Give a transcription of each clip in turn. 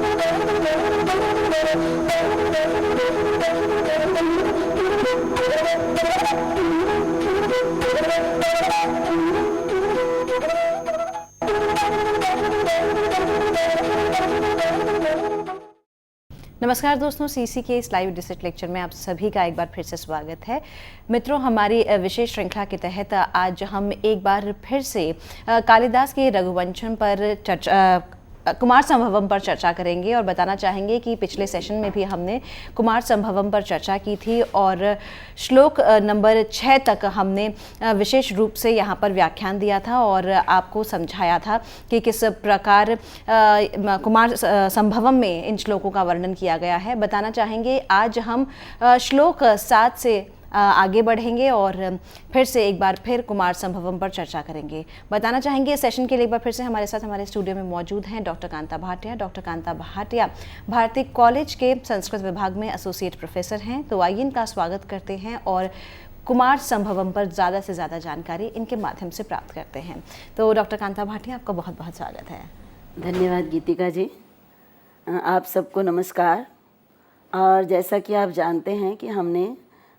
नमस्कार दोस्तों, सीसी के इस लाइव डिजिट लेक्चर में आप सभी का एक बार फिर से स्वागत है। मित्रों, हमारी विशेष श्रृंखला के तहत आज हम एक बार फिर से कालिदास के रघुवंशम पर कुमार संभवम पर चर्चा करेंगे और बताना चाहेंगे कि पिछले सेशन में भी हमने कुमार संभवम पर चर्चा की थी और श्लोक नंबर 6 तक हमने विशेष रूप से यहाँ पर व्याख्यान दिया था और आपको समझाया था कि किस प्रकार कुमार संभवम में इन श्लोकों का वर्णन किया गया है। बताना चाहेंगे आज हम श्लोक 7 से आगे बढ़ेंगे और फिर से एक बार फिर कुमार संभवम पर चर्चा करेंगे। बताना चाहेंगे इस सेशन के लिए एक बार फिर से हमारे साथ हमारे स्टूडियो में मौजूद हैं doctor Kanta Bhatia. Doctor Kanta Bhatia Bharati college के संस्कृत विभाग में एसोसिएट प्रोफेसर हैं। तो आइए इनका स्वागत करते हैं और कुमार संभवम पर ज़्यादा से ज़्यादा जानकारी इनके माध्यम से प्राप्त करते हैं। तो डॉक्टर कांता भाटिया, आपका बहुत बहुत स्वागत है। धन्यवाद गीतिका जी। आप सबको नमस्कार। और जैसा कि आप जानते हैं कि हमने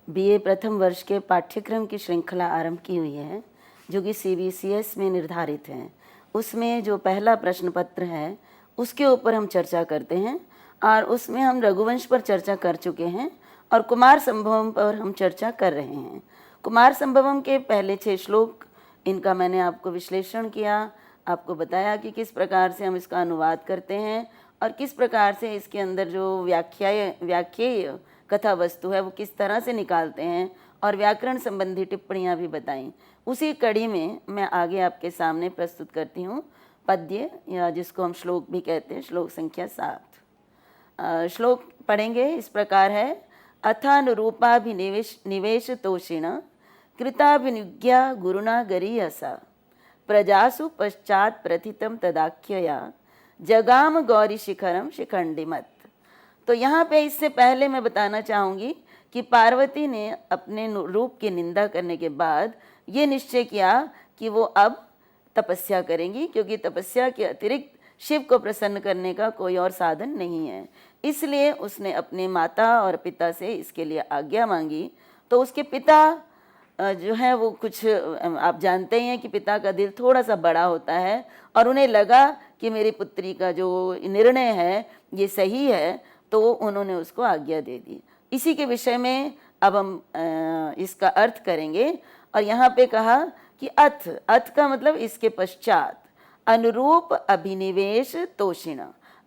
बीए प्रथम वर्ष के पाठ्यक्रम की श्रृंखला आरंभ की हुई है जो कि सीबीसीएस में निर्धारित है। उसमें जो पहला प्रश्न पत्र है उसके ऊपर हम चर्चा करते हैं और उसमें हम रघुवंश पर चर्चा कर चुके हैं और कुमार संभवम पर हम चर्चा कर रहे हैं। कुमार संभवम के पहले 6 श्लोक इनका मैंने आपको विश्लेषण किया, आपको बताया कि किस प्रकार से हम इसका अनुवाद करते हैं और किस प्रकार से इसके अंदर जो व्याख्येय कथा वस्तु है वो किस तरह से निकालते हैं और व्याकरण संबंधी टिप्पणियाँ भी बताई। उसी कड़ी में मैं आगे आपके सामने प्रस्तुत करती हूँ पद्य, या जिसको हम श्लोक भी कहते हैं, श्लोक संख्या 7। श्लोक पढ़ेंगे, इस प्रकार है। अथानुरूपाभिनिवेश निवेश तोषिण कृताभिनुज्ञा गुरुणा गरीयसा प्रजासु पश्चात प्रथितम तदाख्यया जगाम गौरी शिखरम शिखंडिमत। तो यहाँ पे इससे पहले मैं बताना चाहूँगी कि पार्वती ने अपने रूप की निंदा करने के बाद ये निश्चय किया कि वो अब तपस्या करेंगी, क्योंकि तपस्या के अतिरिक्त शिव को प्रसन्न करने का कोई और साधन नहीं है। इसलिए उसने अपने माता और पिता से इसके लिए आज्ञा मांगी। तो उसके पिता जो है वो कुछ, आप जानते हैं कि पिता का दिल थोड़ा सा बड़ा होता है और उन्हें लगा कि मेरी पुत्री का जो निर्णय है ये सही है, तो उन्होंने उसको आज्ञा दे दी। इसी के विषय में अब हम इसका अर्थ करेंगे। और यहाँ पे कहा कि अथ का मतलब इसके पश्चात, अनुरूप अभिनिवेश तोषिण।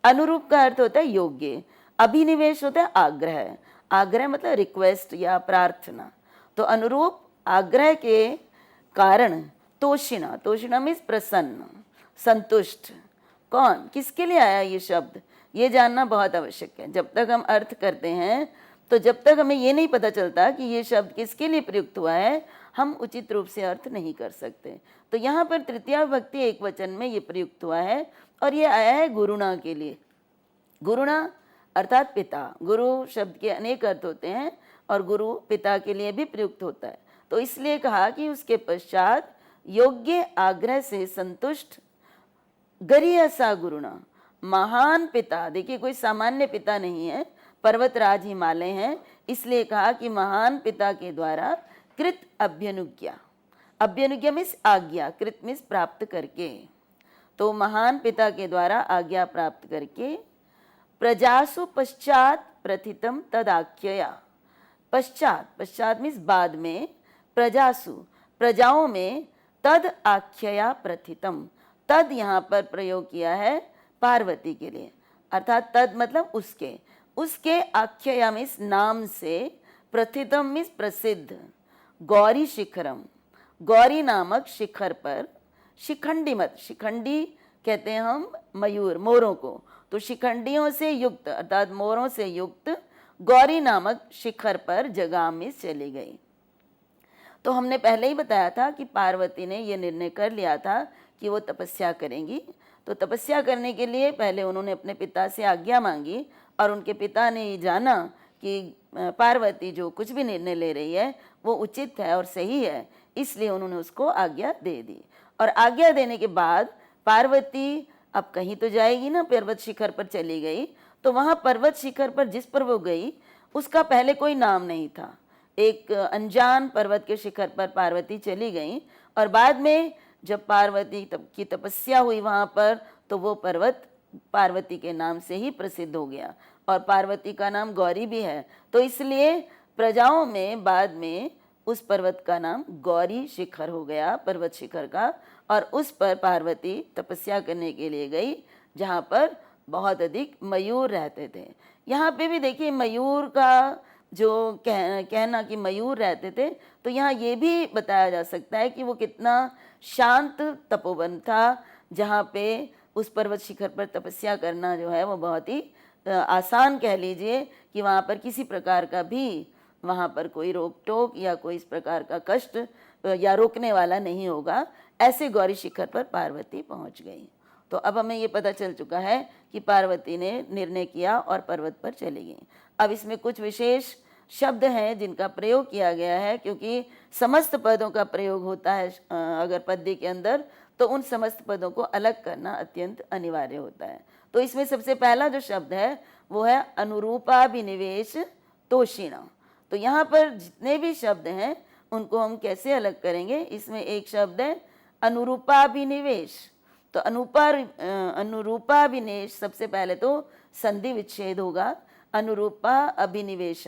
अनुरूप का अर्थ होता है योग्य, अभिनिवेश होता है आग्रह। आग्रह मतलब रिक्वेस्ट या प्रार्थना। तो अनुरूप आग्रह के कारण तोषिणा, तोषिणा मीन्स प्रसन्न, संतुष्ट। कौन, किसके लिए आया ये शब्द, ये जानना बहुत आवश्यक है। जब तक हम अर्थ करते हैं तो जब तक हमें ये नहीं पता चलता कि ये शब्द किसके लिए प्रयुक्त हुआ है, हम उचित रूप से अर्थ नहीं कर सकते। तो यहाँ पर तृतीया विभक्ति एक वचन में ये प्रयुक्त हुआ है और ये आया है गुरुणा के लिए। गुरुणा अर्थात पिता। गुरु शब्द के अनेक अर्थ होते हैं और गुरु पिता के लिए भी प्रयुक्त होता है। तो इसलिए कहा कि उसके पश्चात योग्य आग्रह से संतुष्ट गरीयसा गुरुणा, महान पिता। देखिए कोई सामान्य पिता नहीं है, पर्वतराज हिमालय हैं, इसलिए कहा कि महान पिता के द्वारा कृत अभ्यनुज्ञा। अभ्यनुज्ञा मीन्स आज्ञा, कृत मीन्स प्राप्त करके। तो महान पिता के द्वारा आज्ञा प्राप्त करके प्रजासु पश्चात प्रथितम तदाख्यया। पश्चात, पश्चात मीन्स बाद में, प्रजासु प्रजाओं में, तद आख्यया प्रथितम। तद यहाँ पर प्रयोग किया है पार्वती के लिए, अर्थात तद मतलब उसके आख्यया मीन्स नाम से, प्रथितम मीन्स प्रसिद्ध, गौरी शिखरम, गौरी नामक शिखर पर, शिखंडिमत, शिखंडी कहते हैं हम मयूर, मोरों को, तो शिखंडियों से युक्त अर्थात मोरों से युक्त गौरी नामक शिखर पर जगाम में चली गई। तो हमने पहले ही बताया था कि पार्वती ने यह निर्णय कर लिया था कि वो तपस्या करेंगी। तो तपस्या करने के लिए पहले उन्होंने अपने पिता से आज्ञा मांगी और उनके पिता ने ये जाना कि पार्वती जो कुछ भी निर्णय ले रही है वो उचित है और सही है, इसलिए उन्होंने उसको आज्ञा दे दी। और आज्ञा देने के बाद पार्वती अब कहीं तो जाएगी ना, पर्वत शिखर पर चली गई, तो वहाँ पर्वत शिखर पर जिस पर वो गई उसका पहले कोई नाम नहीं था। एक अनजान पर्वत के शिखर पर पार्वती चली गई और बाद में जब पार्वती की तपस्या हुई वहाँ पर, तो वो पर्वत पार्वती के नाम से ही प्रसिद्ध हो गया और पार्वती का नाम गौरी भी है। तो इसलिए प्रजाओं में बाद में उस पर्वत का नाम गौरी शिखर हो गया, पर्वत शिखर का। और उस पर पार्वती तपस्या करने के लिए गई जहाँ पर बहुत अधिक मयूर रहते थे। यहाँ पे भी देखिए मयूर का जो कहना कि मयूर रहते थे, तो यहाँ ये भी बताया जा सकता है कि वो कितना शांत तपोवन था, जहाँ पे उस पर्वत शिखर पर तपस्या करना जो है वो बहुत ही आसान कह लीजिए कि वहाँ पर किसी प्रकार का भी वहाँ पर कोई रोक टोक या कोई इस प्रकार का कष्ट या रोकने वाला नहीं होगा। ऐसे गौरी शिखर पर पार्वती पहुँच गई। तो अब हमें ये पता चल चुका है कि पार्वती ने निर्णय किया और पर्वत पर चली गई। अब इसमें कुछ विशेष शब्द हैं जिनका प्रयोग किया गया है, क्योंकि समस्त पदों का प्रयोग होता है अगर पद्य के अंदर, तो उन समस्त पदों को अलग करना अत्यंत अनिवार्य होता है। तो इसमें सबसे पहला जो शब्द है वो है अनुरूपाभिनिवेश तोषिणा। तो यहाँ पर जितने भी शब्द हैं उनको हम कैसे अलग करेंगे। इसमें एक शब्द है अनुरूपाभिनिवेश। तो अनुरूपाभिनिवेश सबसे पहले तो संधि विच्छेद होगा, अनुरूपा अभिनिवेश।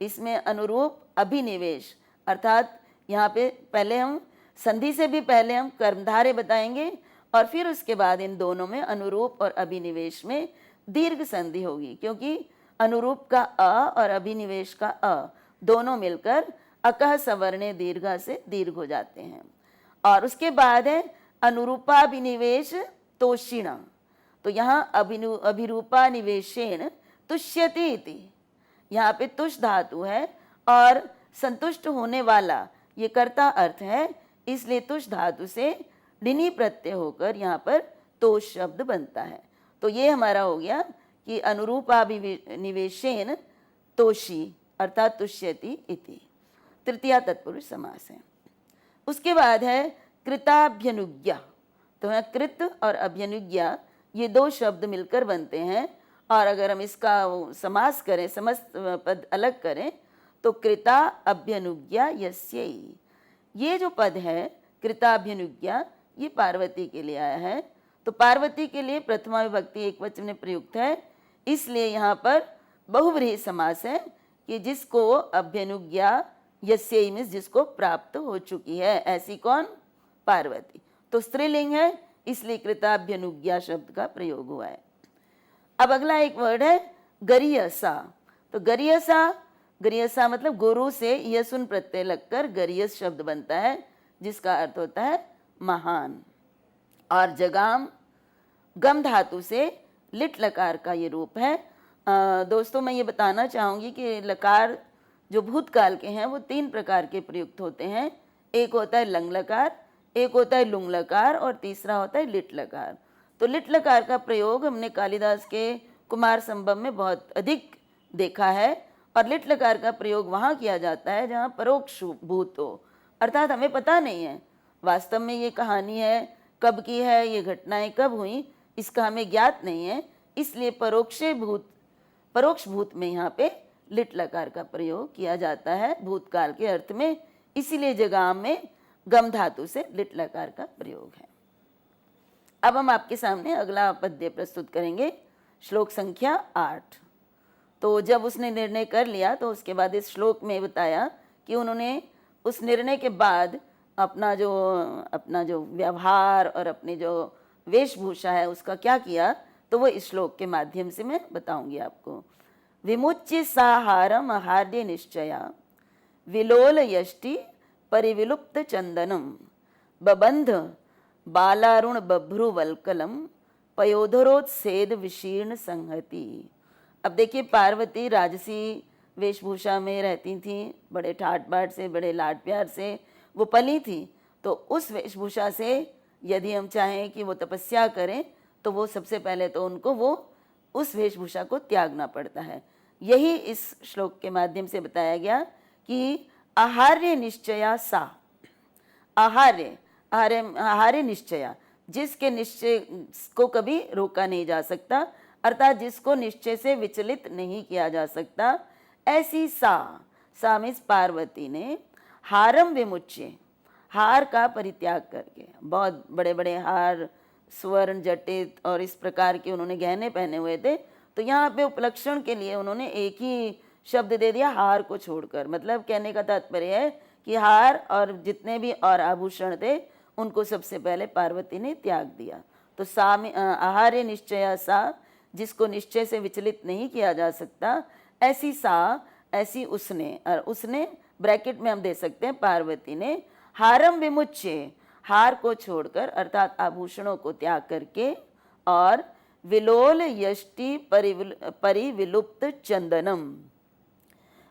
इसमें अनुरूप अभिनिवेश अर्थात यहाँ पे पहले हम संधि से भी पहले हम कर्मधारय बताएंगे और फिर उसके बाद इन दोनों में अनुरूप और अभिनिवेश में दीर्घ संधि होगी, क्योंकि अनुरूप का अ और अभिनिवेश का अ दोनों मिलकर अकह सवर्णे दीर्घ से दीर्घ हो जाते हैं। और उसके बाद है अनुरूपाभिनिवेश तोषिणा। तो यहाँ अभिरूपानिवेशेन तुष्यति इति, यहाँ पे तुष धातु है और संतुष्ट होने वाला ये कर्ता अर्थ है, इसलिए तुष धातु से डिनी प्रत्यय होकर यहाँ पर तोष शब्द बनता है। तो ये हमारा हो गया कि अनुरूपाभिनिवेशेन तोषी अर्थात तुष्यति इति, तृतीया तत्पुरुष समास है। उसके बाद है कृताभ्यनुज्ञा। तो है कृत और अभ्यनुज्ञा ये दो शब्द मिलकर बनते हैं, और अगर हम इसका समास करें, समस्त पद अलग करें, तो कृता अभ्यनुज्ञा यस्यै। ये जो पद है कृताभ्यनुज्ञा ये पार्वती के लिए आया है। तो पार्वती के लिए प्रथमा विभक्ति एक वचन में प्रयुक्त है, इसलिए यहाँ पर बहुव्रीहि समास है कि जिसको अभ्यनुज्ञा यस्यै मीन्स जिसको प्राप्त हो चुकी है, ऐसी कौन? पार्वती। तो स्त्रीलिंग है, इसलिए कृताभ्यनुज्ञा शब्द का प्रयोग हुआ है। अब अगला एक वर्ड है गरीयसा। तो गरीयसा मतलब गुरु से यसुन प्रत्यय लगकर गरीयस शब्द बनता है, जिसका अर्थ होता है महान। और जगाम गम धातु से लिट लकार का ये रूप है। दोस्तों मैं ये बताना चाहूँगी कि लकार जो भूतकाल के हैं वो तीन प्रकार के प्रयुक्त होते हैं। एक होता है लंग लकार, एक होता है लुंग लकार और तीसरा होता है लिट लकार। तो लिट लकार का प्रयोग हमने कालिदास के कुमार संभव में बहुत अधिक देखा है, और लिट लकार का प्रयोग वहाँ किया जाता है जहाँ परोक्ष भूत हो, अर्थात हमें पता नहीं है वास्तव में ये कहानी है कब की है, ये घटनाएं कब हुई, इसका हमें ज्ञात नहीं है, इसलिए परोक्ष भूत में यहाँ पे लिट लकार का प्रयोग किया जाता है भूतकाल के अर्थ में, इसीलिए जगाम में गम धातु से लिट लकार का प्रयोग है। अब हम आपके सामने अगला पद्य प्रस्तुत करेंगे, श्लोक संख्या 8। तो जब उसने निर्णय कर लिया तो उसके बाद इस श्लोक में बताया कि उन्होंने उस निर्णय के बाद अपना जो व्यवहार और अपनी जो वेशभूषा है उसका क्या किया, तो वो इस श्लोक के माध्यम से मैं बताऊंगी आपको। विमुच्य साहारम आहार्य निश्चया विलोल यष्टि परिविलुप्त चंदनम बबंध बालारुण बभ्रुवल्कलम पयोधरोत्सेद विशीर्ण संहति। अब देखिए पार्वती राजसी वेशभूषा में रहती थी, बड़े ठाट बाट से, बड़े लाड प्यार से वो पली थी। तो उस वेशभूषा से यदि हम चाहें कि वो तपस्या करें तो वो सबसे पहले तो उनको वो उस वेशभूषा को त्यागना पड़ता है। यही इस श्लोक के माध्यम से बताया गया कि आहार्य निश्चया सा, आहार्य निश्चया जिसके निश्चय को कभी रोका नहीं जा सकता, अर्थात जिसको निश्चय से विचलित नहीं किया जा सकता, ऐसी सा मीन्स पार्वती ने हारम विमुच्य, हार का परित्याग करके, बहुत बड़े बड़े हार स्वर्ण जटित और इस प्रकार के उन्होंने गहने पहने हुए थे, तो यहाँ पे उपलक्षण के लिए उन्होंने एक ही शब्द दे दिया, हार को छोड़कर। मतलब कहने का तात्पर्य है कि हार और जितने भी और आभूषण थे उनको सबसे पहले पार्वती ने त्याग दिया। तो सा में आहार्य निश्चय सा, जिसको निश्चय से विचलित नहीं किया जा सकता, ऐसी सा, ऐसी उसने, और उसने ब्रैकेट में हम दे सकते हैं पार्वती ने, हारम विमुच्य, हार को छोड़कर अर्थात आभूषणों को त्याग करके, और विलोल यष्टि परिविलुप्त चंदनम।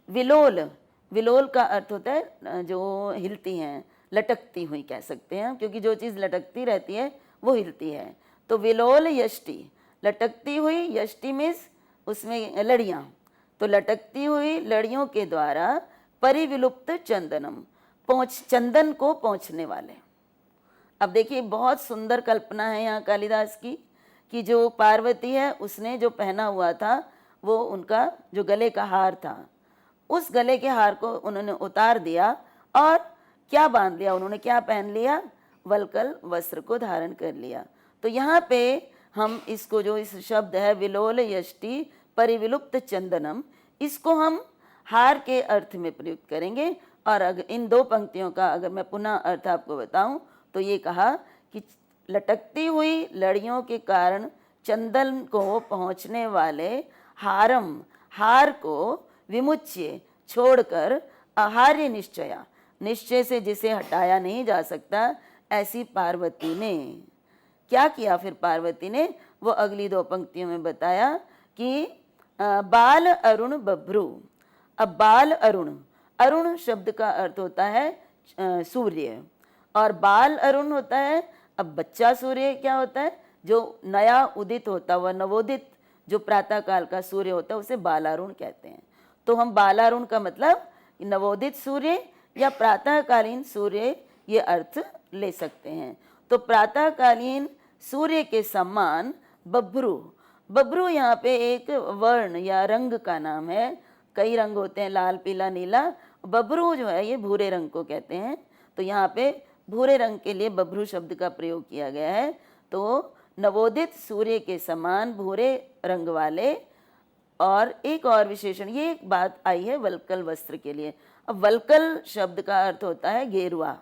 विलोल, विलोल का अर्थ होता है जो हिलती हैं, लटकती हुई कह सकते हैं, क्योंकि जो चीज़ लटकती रहती है वो हिलती है। तो विलोल यष्टि, लटकती हुई, यष्टि मीन्स उसमें लड़ियाँ, तो लटकती हुई लड़ियों के द्वारा परिविलुप्त चंदनम, चंदन को पहुँचने वाले। अब देखिए बहुत सुंदर कल्पना है यहाँ कालिदास की, कि जो पार्वती है उसने जो पहना हुआ था वो उनका जो गले का हार था, उस गले के हार को उन्होंने उतार दिया और क्या बांध लिया उन्होंने, क्या पहन लिया, वल्कल वस्त्र को धारण कर लिया। तो यहाँ पे हम इसको जो इस शब्द है विलोल यष्टि परिविलुप्त चंदनम, इसको हम हार के अर्थ में प्रयुक्त करेंगे। और अगर इन दो पंक्तियों का अगर मैं पुनः अर्थ आपको बताऊं तो ये कहा कि लटकती हुई लड़ियों के कारण चंदन को पहुँचने वाले हारम, हार को विमुच्य, छोड़कर आहार्य निश्चया, निश्चय से जिसे हटाया नहीं जा सकता, ऐसी पार्वती ने क्या किया। फिर पार्वती ने वो अगली दो पंक्तियों में बताया कि बाल अरुण बभ्रू। अब बाल अरुण, अरुण शब्द का अर्थ होता है सूर्य, और बाल अरुण होता है, अब बच्चा सूर्य क्या होता है, जो नया उदित होता हुआ, नवोदित जो प्रातः काल का सूर्य होता है उसे बालारुण कहते हैं। तो हम बालारुण का मतलब नवोदित सूर्य या प्रातःकालीन सूर्य ये अर्थ ले सकते हैं। तो प्रातःकालीन सूर्य के समान बभ्रू, बभ्रू यहाँ पे एक वर्ण या रंग का नाम है, कई रंग होते हैं, लाल पीला नीला, बभ्रू जो है ये भूरे रंग को कहते हैं। तो यहाँ पे भूरे रंग के लिए बभ्रू शब्द का प्रयोग किया गया है। तो नवोदित सूर्य के समान भूरे रंग वाले, और एक और विशेषण, ये एक बात आई है वल्कल वस्त्र के लिए। अब वल्कल शब्द का अर्थ होता है गेरुआ,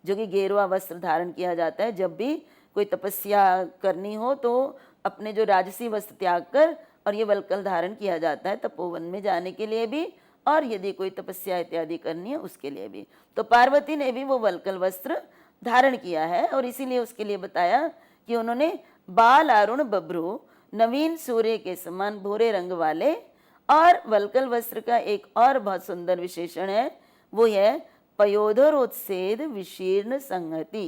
जो कि गेरुआ वस्त्र धारण किया जाता है जब भी कोई तपस्या करनी हो, तो अपने जो राजसी वस्त्र त्याग कर और ये वल्कल धारण किया जाता है तपोवन में जाने के लिए भी, और यदि कोई तपस्या इत्यादि करनी है उसके लिए भी। तो पार्वती ने भी वो वल्कल वस्त्र धारण किया है, और इसीलिए उसके लिए बताया कि उन्होंने बाल अरुण बभ्रू, नवीन सूर्य के समान भूरे रंग वाले। और वल्कल वस्त्र का एक और बहुत सुंदर विशेषण है, वो है पयोधरोत्सेद विशीर्ण संहति।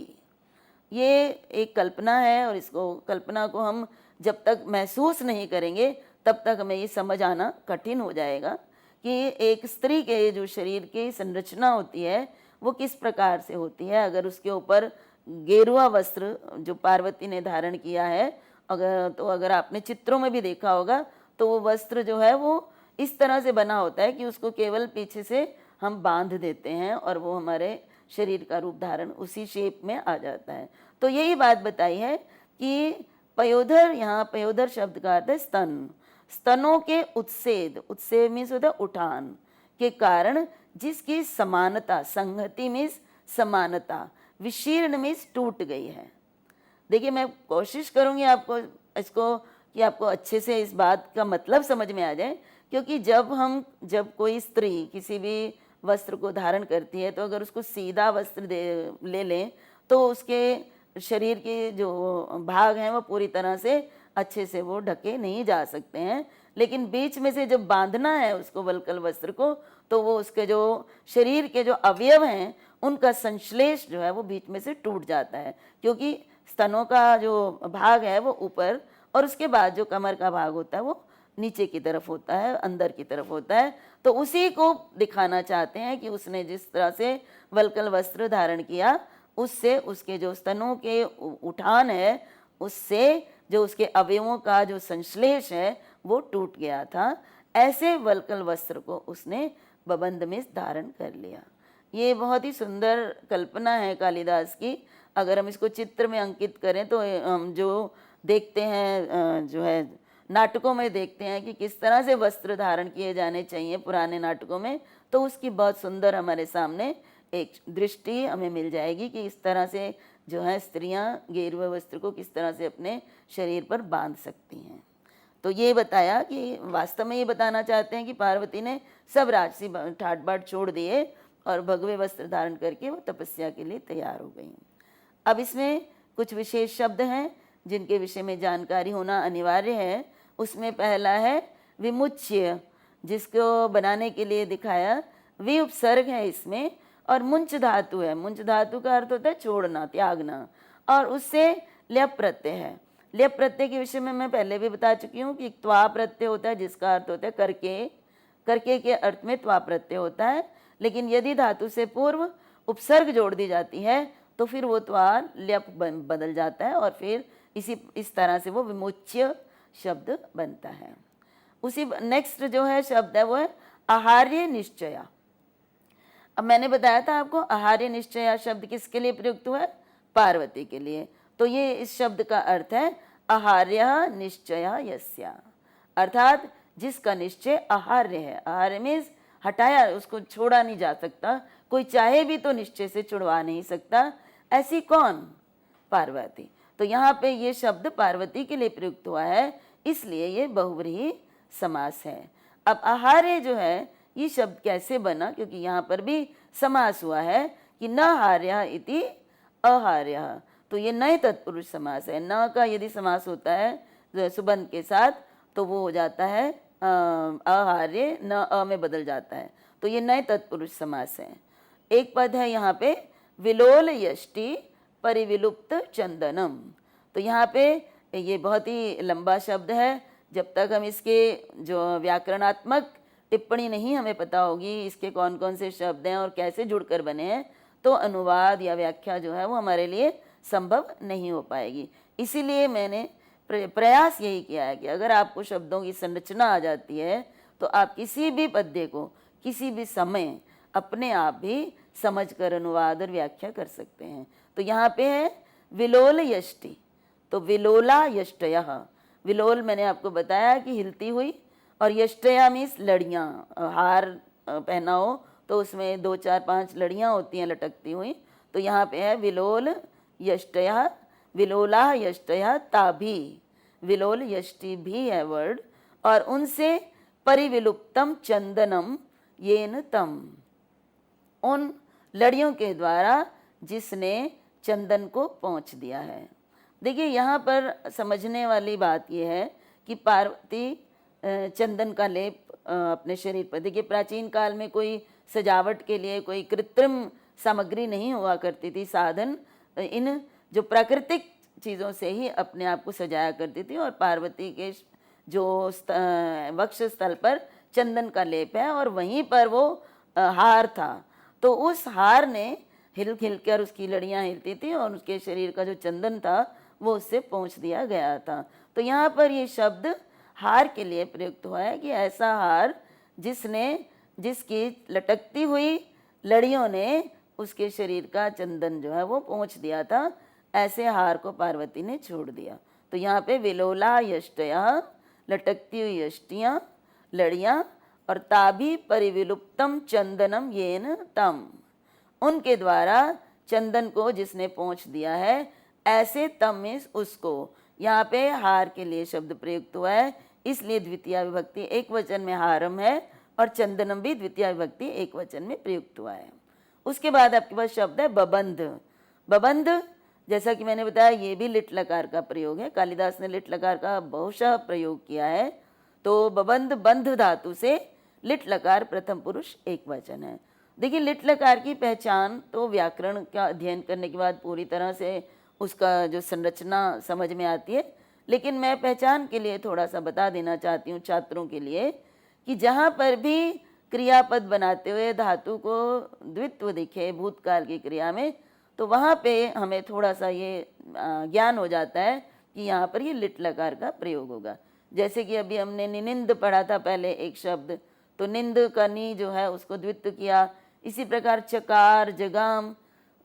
ये एक कल्पना है, और इसको कल्पना को हम जब तक महसूस नहीं करेंगे तब तक हमें ये समझ आना कठिन हो जाएगा कि एक स्त्री के जो शरीर की संरचना होती है वो किस प्रकार से होती है। अगर उसके ऊपर गेरुआ वस्त्र जो पार्वती ने धारण किया है, अगर आपने चित्रों में भी देखा होगा तो वो वस्त्र जो है वो इस तरह से बना होता है कि उसको केवल पीछे से हम बांध देते हैं और वो हमारे शरीर का रूप धारण उसी शेप में आ जाता है। तो यही बात बताई है कि पयोधर, यहाँ पयोधर शब्द का अर्थ है स्तन, स्तनों के उत्सेद, उत्सेद मीन्स होता है उठान के कारण जिसकी समानता, संहति मीन्स समानता, विशीर्ण मीन्स टूट गई है। देखिए मैं कोशिश करूँगी आपको इसको कि आपको अच्छे से इस बात का मतलब समझ में आ जाए, क्योंकि जब कोई स्त्री किसी भी वस्त्र को धारण करती है तो अगर उसको सीधा वस्त्र ले लें तो उसके शरीर के जो भाग हैं वो पूरी तरह से अच्छे से वो ढके नहीं जा सकते हैं। लेकिन बीच में से जब बांधना है उसको वल्कल वस्त्र को, तो वो उसके जो शरीर के जो अवयव हैं उनका संश्लेष जो है वो बीच में से टूट जाता है, क्योंकि स्तनों का जो भाग है वो ऊपर और उसके बाद जो कमर का भाग होता है वो नीचे की तरफ होता है, अंदर की तरफ होता है। तो उसी को दिखाना चाहते हैं कि उसने जिस तरह से वल्कल वस्त्र धारण किया उससे उसके जो स्तनों के उठान है, उससे जो उसके अवयवों का जो संश्लेष है वो टूट गया था। ऐसे वल्कल वस्त्र को उसने बबंध में धारण कर लिया। ये बहुत ही सुंदर कल्पना है कालिदास की। अगर हम इसको चित्र में अंकित करें तो हम जो देखते हैं, जो है नाटकों में देखते हैं कि किस तरह से वस्त्र धारण किए जाने चाहिए पुराने नाटकों में, तो उसकी बहुत सुंदर हमारे सामने एक दृष्टि हमें मिल जाएगी कि इस तरह से जो है स्त्रियां गेरुए वस्त्र को किस तरह से अपने शरीर पर बांध सकती हैं। तो ये बताया कि वास्तव में ये बताना चाहते हैं कि पार्वती ने सब राजसी ठाट बाट छोड़ दिए और भगवे वस्त्र धारण करके वो तपस्या के लिए तैयार हो गई। अब इसमें कुछ विशेष शब्द हैं जिनके विषय में जानकारी होना अनिवार्य है। उसमें पहला है विमुच्य, जिसको बनाने के लिए दिखाया वि उपसर्ग है इसमें, और मुंच धातु है। मुंच धातु का अर्थ होता है छोड़ना, त्यागना, और उससे ल्यप प्रत्यय है। ल्यप प्रत्यय के विषय में मैं पहले भी बता चुकी हूँ कि त्वा प्रत्यय होता है जिसका अर्थ होता है करके। करके के अर्थ में त्वा प्रत्यय होता है, लेकिन यदि धातु से पूर्व उपसर्ग जोड़ दी जाती है तो फिर वो त्वा ल्यप बदल जाता है और फिर इस तरह से वो विमुच्य शब्द बनता है। उसी नेक्स्ट जो है शब्द है वो है आहार्य निश्चया। अब मैंने बताया था आपको आहार्य निश्चया शब्द किसके लिए प्रयुक्त हुआ है? पार्वती के लिए। तो ये इस शब्द का अर्थ है आहार्य निश्चया यस्या, अर्थात जिसका निश्चय आहार्य है। आहार्य मीन्स हटाया, उसको छोड़ा नहीं जा सकता, कोई चाहे भी तो निश्चय से छुड़वा नहीं सकता। ऐसी कौन? पार्वती। तो यहाँ पे ये शब्द पार्वती के लिए प्रयुक्त हुआ है, इसलिए ये बहुव्रीहि समास है। अब आहार्य जो है ये शब्द कैसे बना, क्योंकि यहाँ पर भी समास हुआ है कि न हार्य इति अहार्य, तो ये नए तत्पुरुष समास है। न का यदि समास होता है सुबंध के साथ तो वो हो जाता है अहार्य, न अ में बदल जाता है, तो ये नए तत्पुरुष समास है। एक पद है यहाँ पे विलोल यष्टि परिविलुप्त चंदनम। तो यहाँ पे ये बहुत ही लंबा शब्द है। जब तक हम इसके जो व्याकरणात्मक टिप्पणी नहीं हमें पता होगी, इसके कौन कौन से शब्द हैं और कैसे जुड़कर बने हैं, तो अनुवाद या व्याख्या जो है वो हमारे लिए संभव नहीं हो पाएगी। इसीलिए मैंने प्रयास यही किया है कि अगर आपको शब्दों की संरचना आ जाती है तो आप किसी भी पद्य को किसी भी समय अपने आप भी समझकर अनुवाद और व्याख्या कर सकते हैं। तो यहाँ पे है विलोल यष्टि, तो विलोला यष्टयः। विलोल मैंने आपको बताया कि हिलती हुई, और यष्टया मीन्स लड़ियाँ। हार पहना हो तो उसमें 2 4 5 लड़ियाँ होती हैं लटकती हुई, तो यहाँ पे है विलोल यष्टया, विलोला यष्टया ताभी। विलोल यष्टि भी है वर्ड, और उनसे परिविलुप्तम चंदनम येन तम, उन लड़ियों के द्वारा जिसने चंदन को पहुँच दिया है। देखिए यहाँ पर समझने वाली बात यह है कि पार्वती चंदन का लेप अपने शरीर पर, देखिए प्राचीन काल में कोई सजावट के लिए कोई कृत्रिम सामग्री नहीं हुआ करती थी, साधन। इन जो प्राकृतिक चीज़ों से ही अपने आप को सजाया करती थी, और पार्वती के जो वक्ष स्थल पर चंदन का लेप है और वहीं पर वो हार था, तो उस हार ने हिल कर उसकी लड़ियाँ हिलती थी और उसके शरीर का जो चंदन था वो उससे पहुँच दिया गया था। तो यहाँ पर ये शब्द हार के लिए प्रयुक्त हुआ है कि ऐसा हार जिसकी लटकती हुई लड़ियों ने उसके शरीर का चंदन जो है वो पहुँच दिया था, ऐसे हार को पार्वती ने छोड़ दिया। तो यहाँ पे विलोला यष्टयः, लटकती हुई यष्टियाँ, लड़ियाँ, और ताभी परिविलुप्तम चंदनम येन तम, उनके द्वारा चंदन को जिसने पहुँच दिया है, ऐसे तम इस उसको। यहाँ पे हार के लिए शब्द प्रयुक्त हुआ है, इसलिए द्वितीय विभक्ति एक वचन में हारम है, और चंदनम भी द्वितीय विभक्ति एक वचन में प्रयुक्त हुआ है। उसके बाद आपके पास शब्द है बबंध। बबंध, जैसा कि मैंने बताया, ये भी लिट लकार का प्रयोग है। कालिदास ने लिट लकार का बहुशः प्रयोग किया है। तो बबंध बंध धातु से लिट लकार प्रथम पुरुष एक वचन है। देखिए लिट लकार की पहचान तो व्याकरण का अध्ययन करने के बाद पूरी तरह से उसका जो संरचना समझ में आती है, लेकिन मैं पहचान के लिए थोड़ा सा बता देना चाहती हूँ छात्रों के लिए कि जहाँ पर भी क्रियापद बनाते हुए धातु को द्वित्व दिखे भूतकाल की क्रिया में, तो वहाँ पे हमें थोड़ा सा ये ज्ञान हो जाता है कि यहाँ पर ये लिट लकार का प्रयोग होगा। जैसे कि अभी हमने निनिंद पढ़ा था पहले एक शब्द, तो निंद का नी जो है उसको द्वित्व किया। इसी प्रकार चकार, जगाम,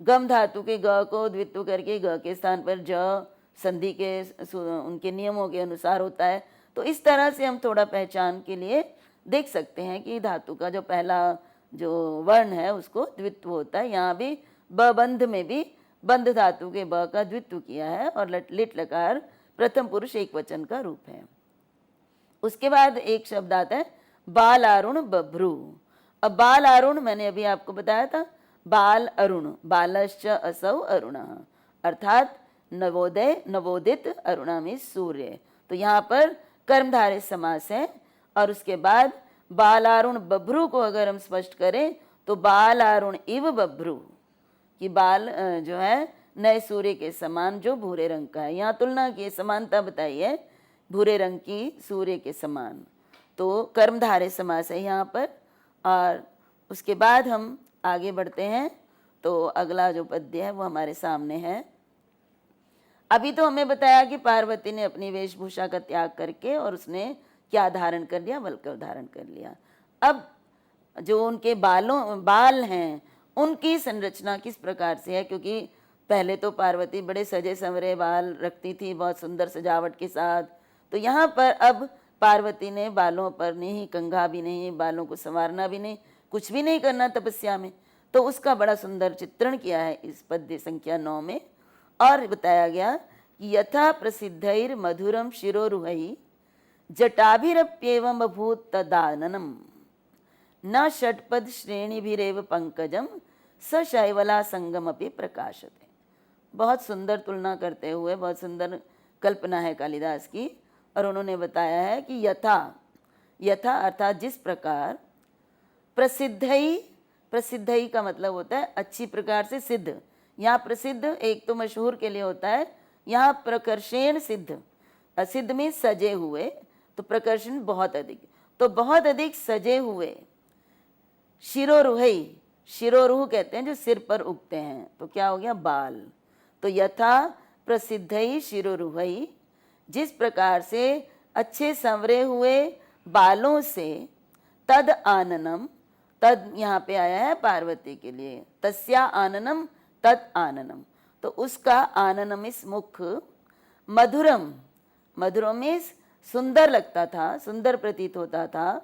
गम धातु के ग को द्वित्व करके ग के स्थान पर ज संधि के उनके नियमों के अनुसार होता है। तो इस तरह से हम थोड़ा पहचान के लिए देख सकते हैं कि धातु का जो पहला जो वर्ण है उसको द्वित्व होता है। यहाँ भी ब बंध में भी बंध धातु के ब का द्वित्व किया है और लिट लकार प्रथम पुरुष एक वचन का रूप है। उसके बाद एक शब्द आता है बाल अरुण बभ्रू। अब बाल अरुण मैंने अभी आपको बताया था, बाल अरुण, बालश्च असौ अरुण, अर्थात नवोदय, नवोदित, अरुणा में सूर्य। तो यहाँ पर कर्मधारय समास है। और उसके बाद बालारुण बभ्रू को अगर हम स्पष्ट करें तो बालारुण इव बभ्रू, कि बाल जो है नए सूर्य के समान जो भूरे रंग का है। यहाँ तुलना की समानता बताई है, भूरे रंग की सूर्य के समान। तो कर्मधारय समास है यहाँ पर। और उसके बाद हम आगे बढ़ते हैं तो अगला जो पद्य है वो हमारे सामने है। अभी तो हमें बताया कि पार्वती ने अपनी वेशभूषा का त्याग करके और उसने क्या धारण कर लिया, वल्कल धारण कर लिया। अब जो उनके बाल हैं उनकी संरचना किस प्रकार से है, क्योंकि पहले तो पार्वती बड़े सजे संवरे बाल रखती थी बहुत सुंदर सजावट के साथ। तो यहाँ पर अब पार्वती ने बालों पर नहीं, कंघा भी नहीं, बालों को संवारना भी नहीं, कुछ भी नहीं करना तपस्या में। तो उसका बड़ा सुंदर चित्रण किया है इस पद्य संख्या 9 में। और बताया गया कि यथा प्रसिद्धैर मधुरम शिरोरुहै जटाभिरप्येवम भूत तदाननम न षट्पद श्रेणीभिरेव पंकजम स शैवला संगम अपि प्रकाशते। बहुत सुंदर तुलना करते हुए बहुत सुंदर कल्पना है कालिदास की। और उन्होंने बताया है कि यथा, यथा अर्थात जिस प्रकार, प्रसिद्धई, प्रसिद्धई का मतलब होता है अच्छी प्रकार से सिद्ध। यहाँ प्रसिद्ध एक तो मशहूर के लिए होता है, यहाँ प्रकर्षेण सिद्ध, असिद्ध में सजे हुए, तो प्रकर्षण बहुत अधिक, तो बहुत अधिक सजे हुए। शिरोरुहई, शिरोरुह कहते हैं जो सिर पर उगते हैं, तो क्या हो गया बाल। तो यथा प्रसिद्धई शिरोरुहई, जिस प्रकार से अच्छे संवरे हुए बालों से, तद आननम, तद यहाँ पे आया है पार्वती के लिए, तस्या आननम तद आननम, तो उसका आननम इस मुख, मधुरम, मधुरम में सुंदर लगता था, सुंदर प्रतीत होता था।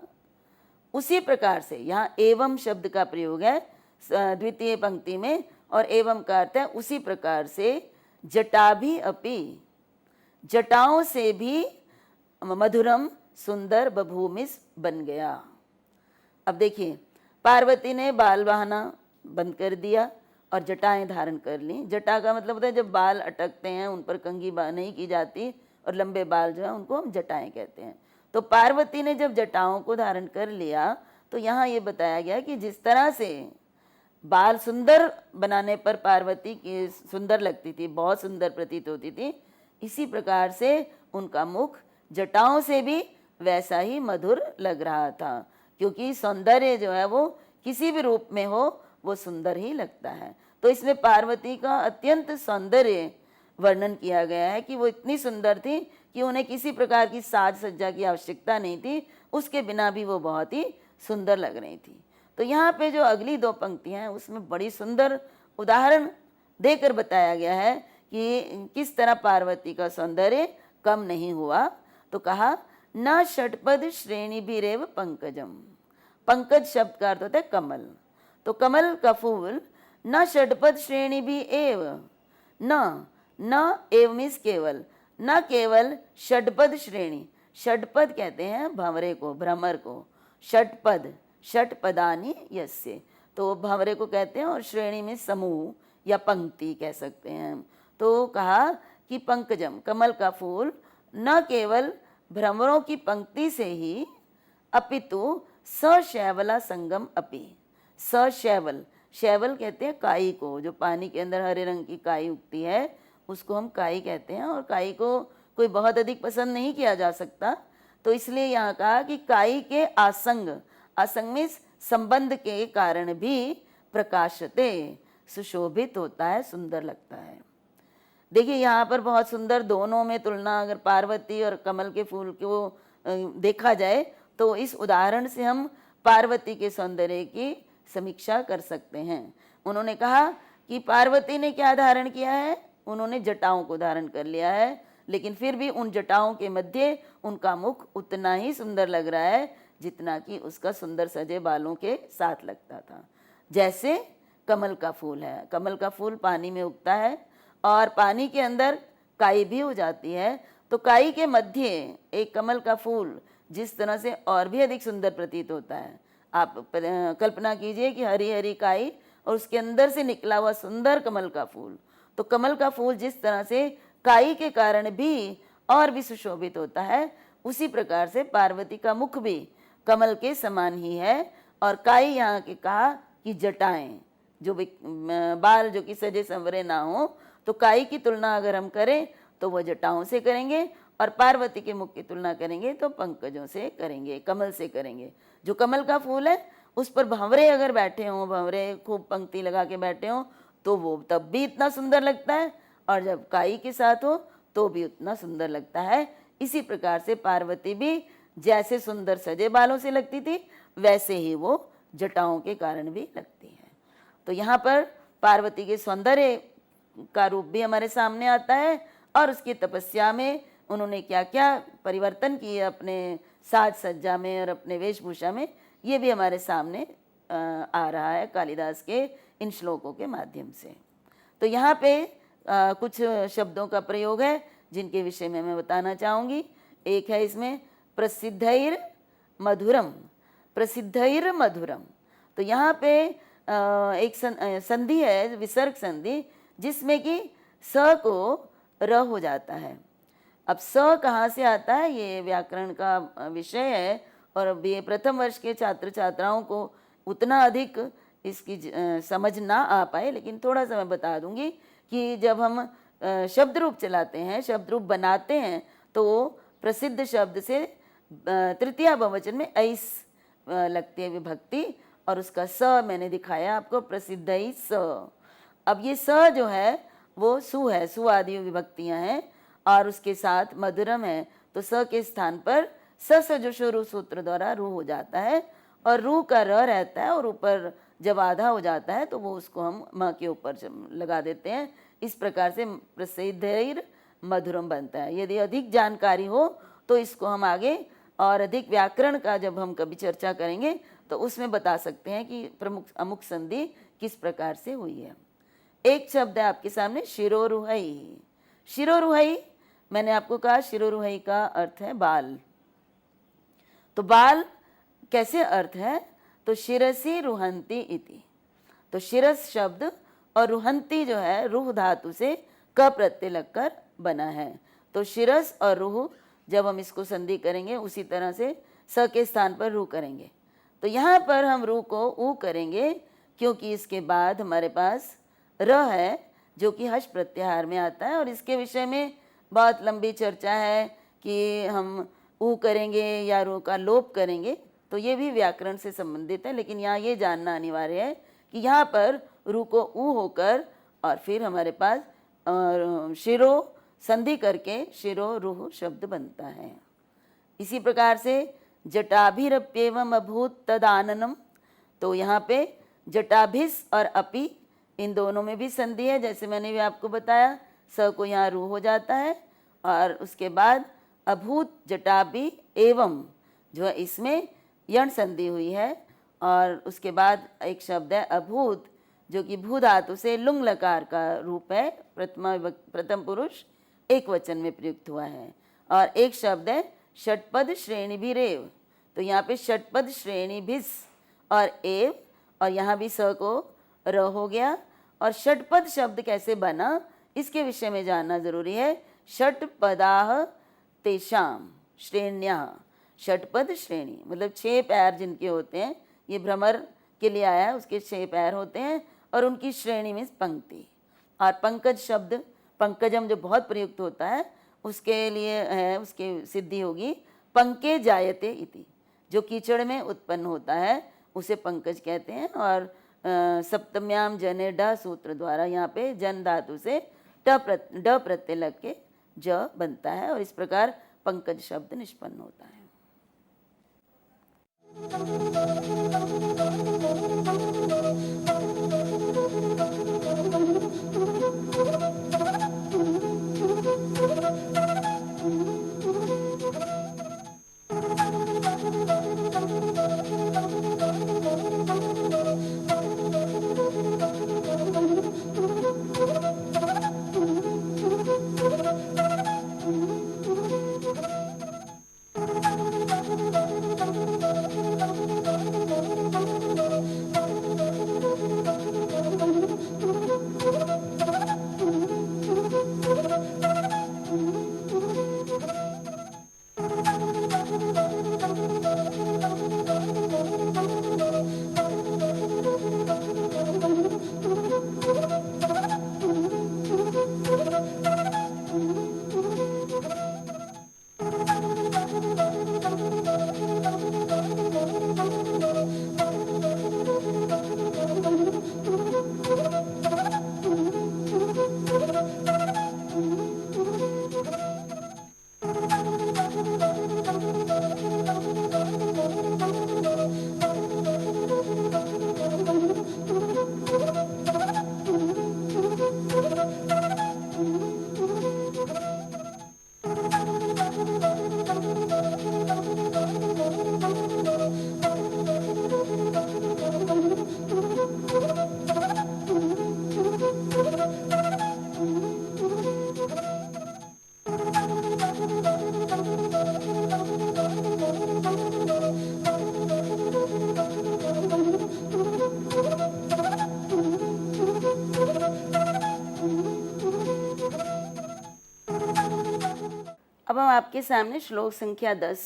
उसी प्रकार से यहाँ एवं शब्द का प्रयोग है द्वितीय पंक्ति में, और एवं का अर्थ है उसी प्रकार से। जटाभि अपि, जटाओं से भी मधुरम सुंदर बभूमिस बन गया। अब देखिए पार्वती ने बाल बहाना बंद कर दिया और जटाएं धारण कर ली। जटा का मतलब होता है जब बाल अटकते हैं उन पर कंघी नहीं की जाती और लंबे बाल जो है उनको हम जटाएं कहते हैं। तो पार्वती ने जब जटाओं को धारण कर लिया तो यहाँ ये बताया गया कि जिस तरह से बाल सुंदर बनाने पर पार्वती की सुंदर लगती थी, बहुत सुंदर प्रतीत होती थी, इसी प्रकार से उनका मुख जटाओं से भी वैसा ही मधुर लग रहा था, क्योंकि सौंदर्य जो है वो किसी भी रूप में हो वो सुंदर ही लगता है। तो इसमें पार्वती का अत्यंत सौंदर्य वर्णन किया गया है कि वो इतनी सुंदर थी कि उन्हें किसी प्रकार की साज सज्जा की आवश्यकता नहीं थी, उसके बिना भी वो बहुत ही सुंदर लग रही थी। तो यहाँ पे जो अगली 2 पंक्तियाँ हैं उसमें बड़ी सुंदर उदाहरण देकर बताया गया है कि किस तरह पार्वती का सौंदर्य कम नहीं हुआ। तो कहा न षटपद श्रेणी भी रेव पंकजम, पंकज शब्द का अर्थ होता है कमल, तो कमल का फूल न षटपद श्रेणी भी एव, न एव मीन्स केवल, न केवल षटपद श्रेणी, षटपद कहते हैं भंवरे को, भ्रमर को, षटपद, षटपदानी यस्य, तो भंवरे को कहते हैं, और श्रेणी में समूह या पंक्ति कह सकते हैं। तो कहा कि पंकजम, कमल का फूल न केवल भ्रमरों की पंक्ति से ही, अपितु सशैवला संगम अपि, सशैवल, शैवल कहते हैं काई को, जो पानी के अंदर हरे रंग की काई उगती है उसको हम काई कहते हैं, और काई को कोई बहुत अधिक पसंद नहीं किया जा सकता, तो इसलिए यहाँ कहा कि काई के आसंग, आसंग में संबंध के कारण भी प्रकाशते, सुशोभित होता है, सुंदर लगता है। देखिए यहाँ पर बहुत सुंदर दोनों में तुलना अगर पार्वती और कमल के फूल को देखा जाए तो इस उदाहरण से हम पार्वती के सौंदर्य की समीक्षा कर सकते हैं। उन्होंने कहा कि पार्वती ने क्या धारण किया है, उन्होंने जटाओं को धारण कर लिया है, लेकिन फिर भी उन जटाओं के मध्य उनका मुख उतना ही सुंदर लग रहा है जितना कि उसका सुंदर सजे बालों के साथ लगता था। जैसे कमल का फूल है, कमल का फूल पानी में उगता है और पानी के अंदर काई भी हो जाती है, तो काई के मध्य एक कमल का फूल जिस तरह से और भी अधिक सुंदर प्रतीत होता है। आप कल्पना कीजिए कि हरी हरी काई और उसके अंदर से निकला हुआ सुंदर कमल का फूल। तो कमल का फूल जिस तरह से काई के कारण भी और भी सुशोभित होता है, उसी प्रकार से पार्वती का मुख भी कमल के समान ही है। और काई यहाँ के कहा कि जटाएं, जो बाल जो कि सजे संवरे ना हो, तो काई की तुलना अगर हम करें तो वह जटाओं से करेंगे, और पार्वती के मुख की तुलना करेंगे तो पंकजों से करेंगे, कमल से करेंगे। जो कमल का फूल है उस पर भंवरे अगर बैठे हों, भंवरे खूब पंक्ति लगा के बैठे हों, तो वो तब भी इतना सुंदर लगता है, और जब काई के साथ हो तो भी उतना सुंदर लगता है। इसी प्रकार से पार्वती भी जैसे सुंदर सजे बालों से लगती थी, वैसे ही वो जटाओं के कारण भी लगती है। तो यहाँ पर पार्वती के सौंदर्य का रूप भी हमारे सामने आता है, और उसकी तपस्या में उन्होंने क्या क्या परिवर्तन किए अपने साज सज्जा में और अपने वेशभूषा में, ये भी हमारे सामने आ रहा है कालिदास के इन श्लोकों के माध्यम से। तो यहाँ पे कुछ शब्दों का प्रयोग है जिनके विषय में मैं बताना चाहूँगी। एक है इसमें प्रसिद्धैर मधुरम, प्रसिद्धैर मधुरम। तो यहाँ पे एक संधि है, विसर्ग संधि, जिसमें कि स को र हो जाता है। अब स कहाँ से आता है, ये व्याकरण का विषय है, और ये प्रथम वर्ष के छात्र छात्राओं को उतना अधिक इसकी समझ ना आ पाए, लेकिन थोड़ा सा मैं बता दूंगी कि जब हम शब्द रूप चलाते हैं, शब्द रूप बनाते हैं, तो प्रसिद्ध शब्द से तृतीया बहुवचन में ऐस लगती है विभक्ति, और उसका स मैंने दिखाया आपको, प्रसिद्ध ही स। अब ये स जो है वो सु है, सु आदि विभक्तियां हैं, और उसके साथ मधुरम है, तो स के स्थान पर स जो शुरू सूत्र द्वारा रू हो जाता है, और रू का र रहता है, और ऊपर जब आधा हो जाता है तो वो उसको हम म के ऊपर लगा देते हैं। इस प्रकार से प्रसिद्धैर मधुरम बनता है। यदि अधिक जानकारी हो तो इसको हम आगे और अधिक व्याकरण का जब हम कभी चर्चा करेंगे तो उसमें बता सकते हैं कि प्रमुख अमुक संधि किस प्रकार से हुई है। एक शब्द है आपके सामने शिरोरुहई। शिरोरुहई, मैंने आपको कहा शिरोरुहई का अर्थ है बाल। तो बाल कैसे अर्थ है, तो शिरसी रुहंती इति। तो शिरस शब्द और रुहंती जो है रूह धातु से क प्रत्यय लगकर बना है। तो शिरस और रूह जब हम इसको संधि करेंगे उसी तरह से स के स्थान पर रूह करेंगे। तो यहाँ पर हम रूह को ऊ करेंगे, क्योंकि इसके बाद हमारे पास र है जो कि हर्ष प्रत्याहार में आता है, और इसके विषय में बहुत लंबी चर्चा है कि हम ऊ करेंगे या रू का लोप करेंगे, तो ये भी व्याकरण से संबंधित है। लेकिन यहाँ ये जानना अनिवार्य है कि यहाँ पर रू को ऊ होकर और फिर हमारे पास शिरो संधि करके शिरो रूह शब्द बनता है। इसी प्रकार से जटाभिरप्येवम अभूत तदाननम, तो यहाँ पे जटाभिस और अपि इन दोनों में भी संधि है, जैसे मैंने भी आपको बताया, स को यहाँ रूह हो जाता है, और उसके बाद अभूत जटाभि एवं जो है इसमें यण संधि हुई है, और उसके बाद एक शब्द है अभूत जो कि भू धातु से लुंग लकार का रूप है, प्रथम पुरुष एक वचन में प्रयुक्त हुआ है। और एक शब्द है षटपद श्रेणी भी रेव, तो यहाँ पे षटपद श्रेणी भिस और एव, और यहाँ भी स को र हो गया। और षटपद शब्द कैसे बना इसके विषय में जानना जरूरी है। षटपदाह तेषाम श्रेण्या, षटपद श्रेणी मतलब 6 पैर जिनके होते हैं, ये भ्रमर के लिए आया है, उसके 6 पैर होते हैं, और उनकी श्रेणी में पंक्ति। और पंकज शब्द, पंकजम जो बहुत प्रयुक्त होता है उसके लिए है, उसकी सिद्धि होगी पंके जायते इति, जो कीचड़ में उत्पन्न होता है उसे पंकज कहते हैं। और सप्तम्याम जने ड सूत्र द्वारा यहाँ पे जन धातु से ड प्रत्यय लग के ज बनता है और इस प्रकार पंकज शब्द निष्पन्न होता है। अब हम आपके सामने श्लोक संख्या 10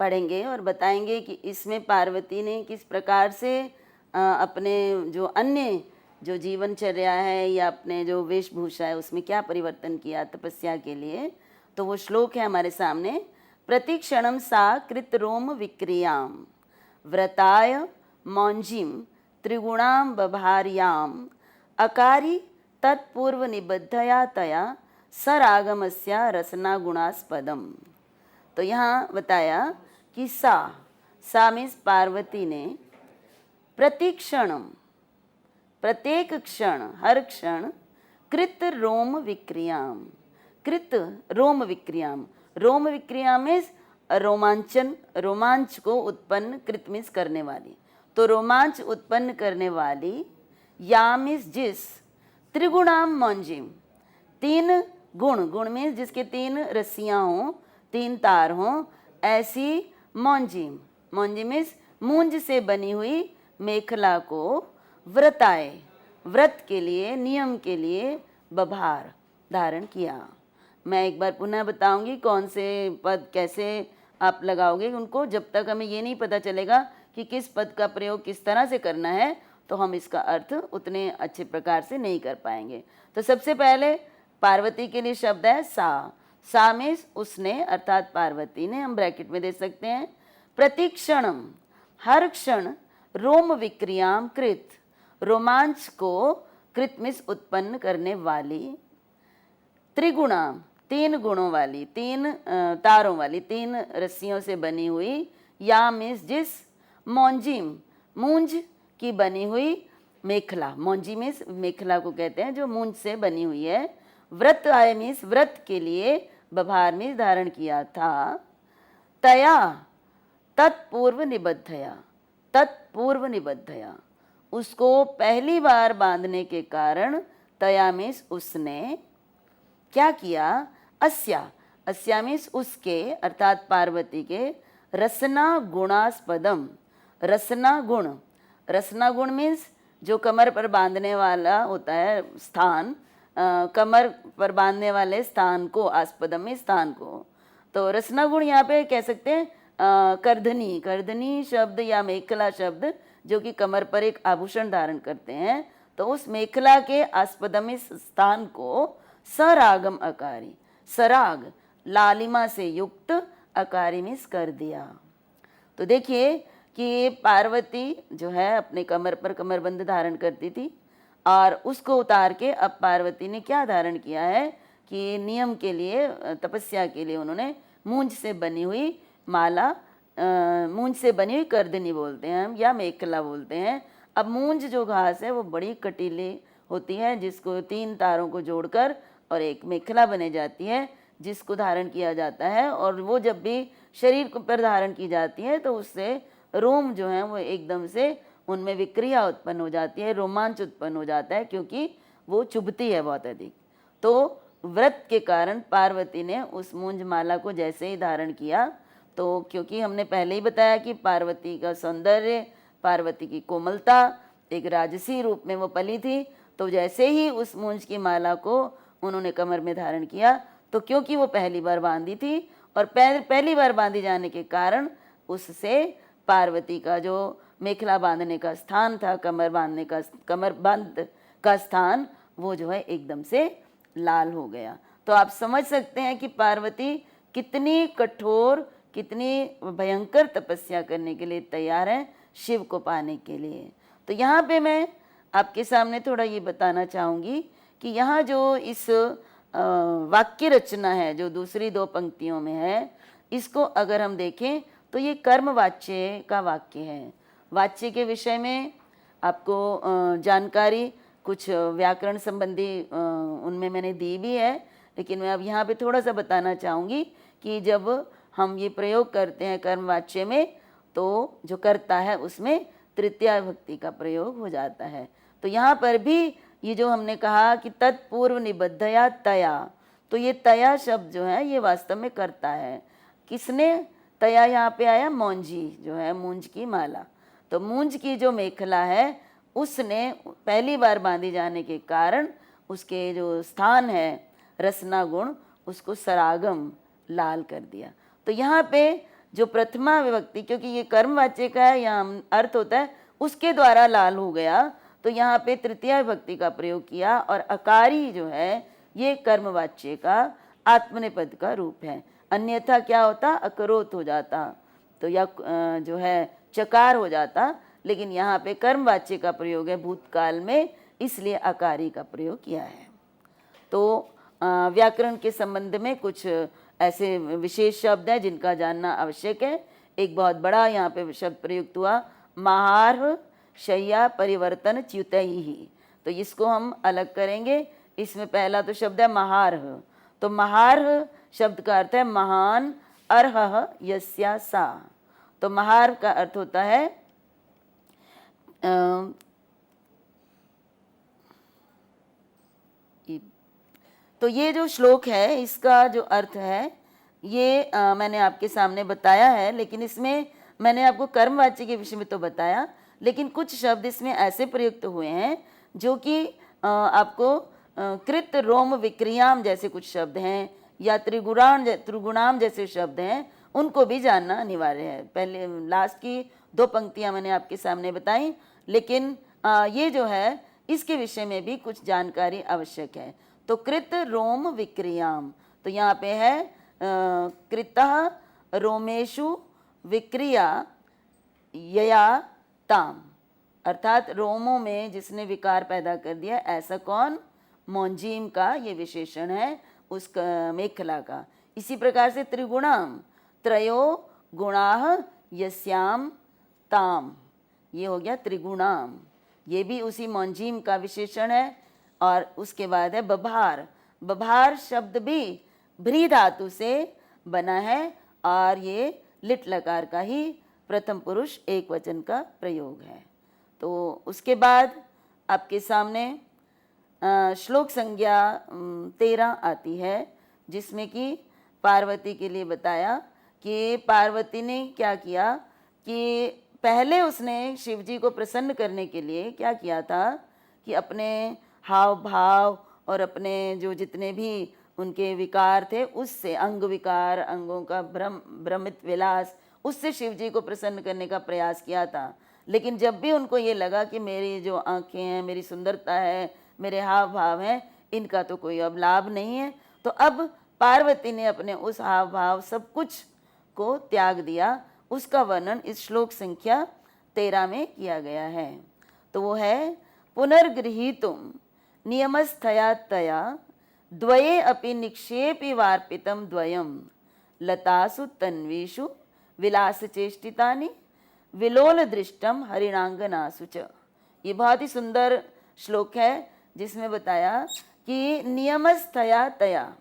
पढ़ेंगे और बताएंगे कि इसमें पार्वती ने किस प्रकार से अपने जो अन्य जो जीवनचर्या है या अपने जो वेशभूषा है उसमें क्या परिवर्तन किया तपस्या के लिए। तो वो श्लोक है हमारे सामने। प्रतिक्षणम सा कृतरोम विक्रियाम व्रताय मौंजीम त्रिगुणाम बभार्याम अकारी तत्पूर्व निबद्धया तया सरागमस्या रसना गुणास्पदम। तो यहाँ बताया कि सा मीन्स पार्वती ने प्रतिक्षणम प्रत्येक क्षण हर क्षण कृत रोम विक्रियाम रोम विक्रियाम मीन्स रोमांचन रोमांच को उत्पन्न कृत मीन्स करने वाली। तो रोमांच उत्पन्न करने वाली या मीन्स जिस त्रिगुणाम मौंजिम तीन गुण मीन्स जिसके तीन रस्सियाँ हों तीन तार हों ऐसी मौंजिम मीन्स मूंज से बनी हुई मेखला को व्रताए व्रत के लिए नियम के लिए बभार धारण किया। मैं एक बार पुनः बताऊंगी कौन से पद कैसे आप लगाओगे उनको। जब तक हमें ये नहीं पता चलेगा कि किस पद का प्रयोग किस तरह से करना है तो हम इसका अर्थ उतने अच्छे प्रकार से नहीं कर पाएंगे। तो सबसे पहले पार्वती के लिए शब्द है सा मीन्स उसने अर्थात पार्वती ने, हम ब्रैकेट में दे सकते हैं। प्रतिक्षणम हर क्षण रोम विक्रियाम कृत रोमांच को कृत मीन्स उत्पन्न करने वाली। त्रिगुणाम तीन गुणों वाली तीन तारों वाली तीन रस्सियों से बनी हुई। या मीन्स जिस मौंजिम मूंज की बनी हुई मेखला मौंजी मीन्स मेखला को कहते हैं जो मूंज से बनी हुई है। व्रत आय मीन्स व्रत के लिए बभार मीन्स धारण किया था। तया तत्पूर्व निबद्धया उसको पहली बार बांधने के कारण तया मीन्स उसने क्या किया। अस्या मीन्स उसके अर्थात पार्वती के रसना गुणास्पदम रसना गुण मीन्स जो कमर पर बांधने वाला होता है स्थान कमर पर बांधने वाले स्थान को आस्पदम में स्थान को। तो रसना गुण यहाँ पे कह सकते हैं करधनी शब्द या मेखला शब्द जो कि कमर पर एक आभूषण धारण करते हैं। तो उस मेखला के आस्पदम स्थान को सरागम अकारी सराग लालिमा से युक्त अकारी मीन्स कर दिया। तो देखिए कि पार्वती जो है अपने कमर पर कमरबंद धारण करती थी और उसको उतार के अब पार्वती ने क्या धारण किया है कि नियम के लिए, तपस्या के लिए उन्होंने मूंज से बनी हुई माला, मूंज से बनी हुई करदनी बोलते हैं हम, या मेखला बोलते हैं। अब मूंज जो घास है वो बड़ी कटीली होती है, जिसको 3 तारों को जोड़कर और एक मेखला बने जाती है, जिसको धारण किया जाता है। और वो जब भी शरीर पर धारण की जाती है तो उससे रोम जो है वो एकदम से उनमें विक्रिया उत्पन्न हो जाती है, रोमांच उत्पन्न हो जाता है, क्योंकि वो चुभती है बहुत अधिक। तो व्रत के कारण पार्वती ने उस मूंज माला को जैसे ही धारण किया, तो क्योंकि हमने पहले ही बताया कि पार्वती का सौंदर्य, पार्वती की कोमलता एक राजसी रूप में वो पली थी, तो जैसे ही उस मूंज की माला को उन्होंने कमर में धारण किया, तो क्योंकि वो पहली बार बांधी थी और पहली बार बांधी जाने के कारण उससे पार्वती का जो मेखला बांधने का स्थान था, कमर बंद का स्थान, वो जो है एकदम से लाल हो गया। तो आप समझ सकते हैं कि पार्वती कितनी कठोर, कितनी भयंकर तपस्या करने के लिए तैयार है शिव को पाने के लिए। तो यहाँ पे मैं आपके सामने थोड़ा ये बताना चाहूँगी कि यहाँ जो इस वाक्य रचना है जो दूसरी 2 पंक्तियों में है, इसको अगर हम देखें तो ये कर्मवाच्य का वाक्य है। वाच्य के विषय में आपको जानकारी कुछ व्याकरण संबंधी उनमें मैंने दी भी है, लेकिन मैं अब यहाँ पे थोड़ा सा बताना चाहूँगी कि जब हम ये प्रयोग करते हैं कर्मवाच्य में, तो जो कर्ता है उसमें तृतीया विभक्ति का प्रयोग हो जाता है। तो यहाँ पर भी ये जो हमने कहा कि तत्पूर्व निबद्धया तया, तो ये तया शब्द जो है ये वास्तव में कर्ता है। किसने तया यहाँ पे आया? मौंजी जो है, मूंज की माला। तो मूंज की जो मेखला है उसने पहली बार बांधी जाने के कारण उसके जो स्थान है रसना गुण, उसको सरागम लाल कर दिया। तो यहाँ पे जो प्रथमा विभक्ति, क्योंकि ये कर्मवाच्य का है, यहाँ अर्थ होता है उसके द्वारा लाल हो गया, तो यहाँ पे तृतीया विभक्ति का प्रयोग किया और अकारी जो है ये कर्मवाच्य का आत्मनेपद का रूप है। अन्यथा क्या होता? अकरोत हो जाता, तो या जो है चकार हो जाता, लेकिन यहाँ पे कर्मवाच्य का प्रयोग है भूतकाल में, इसलिए अकारी का प्रयोग किया है। तो व्याकरण के संबंध में कुछ ऐसे विशेष शब्द हैं जिनका जानना आवश्यक है। एक बहुत बड़ा यहाँ पे शब्द प्रयुक्त हुआ, महार्ह शय्या परिवर्तन च्युतैः, तो इसको हम अलग करेंगे। इसमें पहला तो शब्द है महार्ह, तो महार्ह शब्द का अर्थ है महान अर्ह यस्या सा। तो महार्ह का अर्थ होता है तो ये जो श्लोक है इसका जो अर्थ है ये मैंने आपके सामने बताया है, लेकिन इसमें मैंने आपको कर्मवाच्य के विषय में तो बताया, लेकिन कुछ शब्द इसमें ऐसे प्रयुक्त हुए हैं जो कि आपको कृत रोम विक्रियाम जैसे कुछ शब्द हैं, या त्रिगुणाम जैसे शब्द हैं, उनको भी जानना अनिवार्य है। पहले लास्ट की 2 पंक्तियां मैंने आपके सामने बताई, लेकिन ये जो है इसके विषय में भी कुछ जानकारी आवश्यक है। तो कृत रोम विक्रियाम, तो यहाँ पे है कृतः रोमेशु विक्रिया यया ताम, अर्थात रोमों में जिसने विकार पैदा कर दिया, ऐसा कौन? मौंजीम का ये विशेषण है उस मेखला का। इसी प्रकार से त्रिगुणाम, त्रयो गुणाः यस्याम ताम, ये हो गया त्रिगुणाम, ये भी उसी मौंजीम का विशेषण है। और उसके बाद है बभार, बभार शब्द भी भ्री धातु से बना है और ये लिट लकार का ही प्रथम पुरुष एक वचन का प्रयोग है। तो उसके बाद आपके सामने श्लोक संज्ञा 13 आती है, जिसमें कि पार्वती के लिए बताया कि पार्वती ने क्या किया कि पहले उसने शिवजी को प्रसन्न करने के लिए क्या किया था कि अपने हाव भाव और अपने जो जितने भी उनके विकार थे उससे, अंग विकार, अंगों का भ्रमित विलास, उससे शिवजी को प्रसन्न करने का प्रयास किया था। लेकिन जब भी उनको ये लगा कि मेरी जो आँखें हैं, मेरी सुंदरता है, मेरे हाव भाव हैं, इनका तो कोई अब लाभ नहीं है, तो अब पार्वती ने अपने उस हाव भाव सब कुछ को त्याग दिया, उसका वर्णन इस श्लोक संख्या 13 में किया गया है। तो वो है पुनर्गृहीतुम नियमस्थया तया द्वये अपि निक्षेपि वार्पितम द्वयम लतासु तन्वीषु विलासचेष्टितानि विलोल दृष्टम हरिणांगनासु च। ये बहुत ही सुंदर श्लोक है जिसमें बताया कि नियमस्थया तया,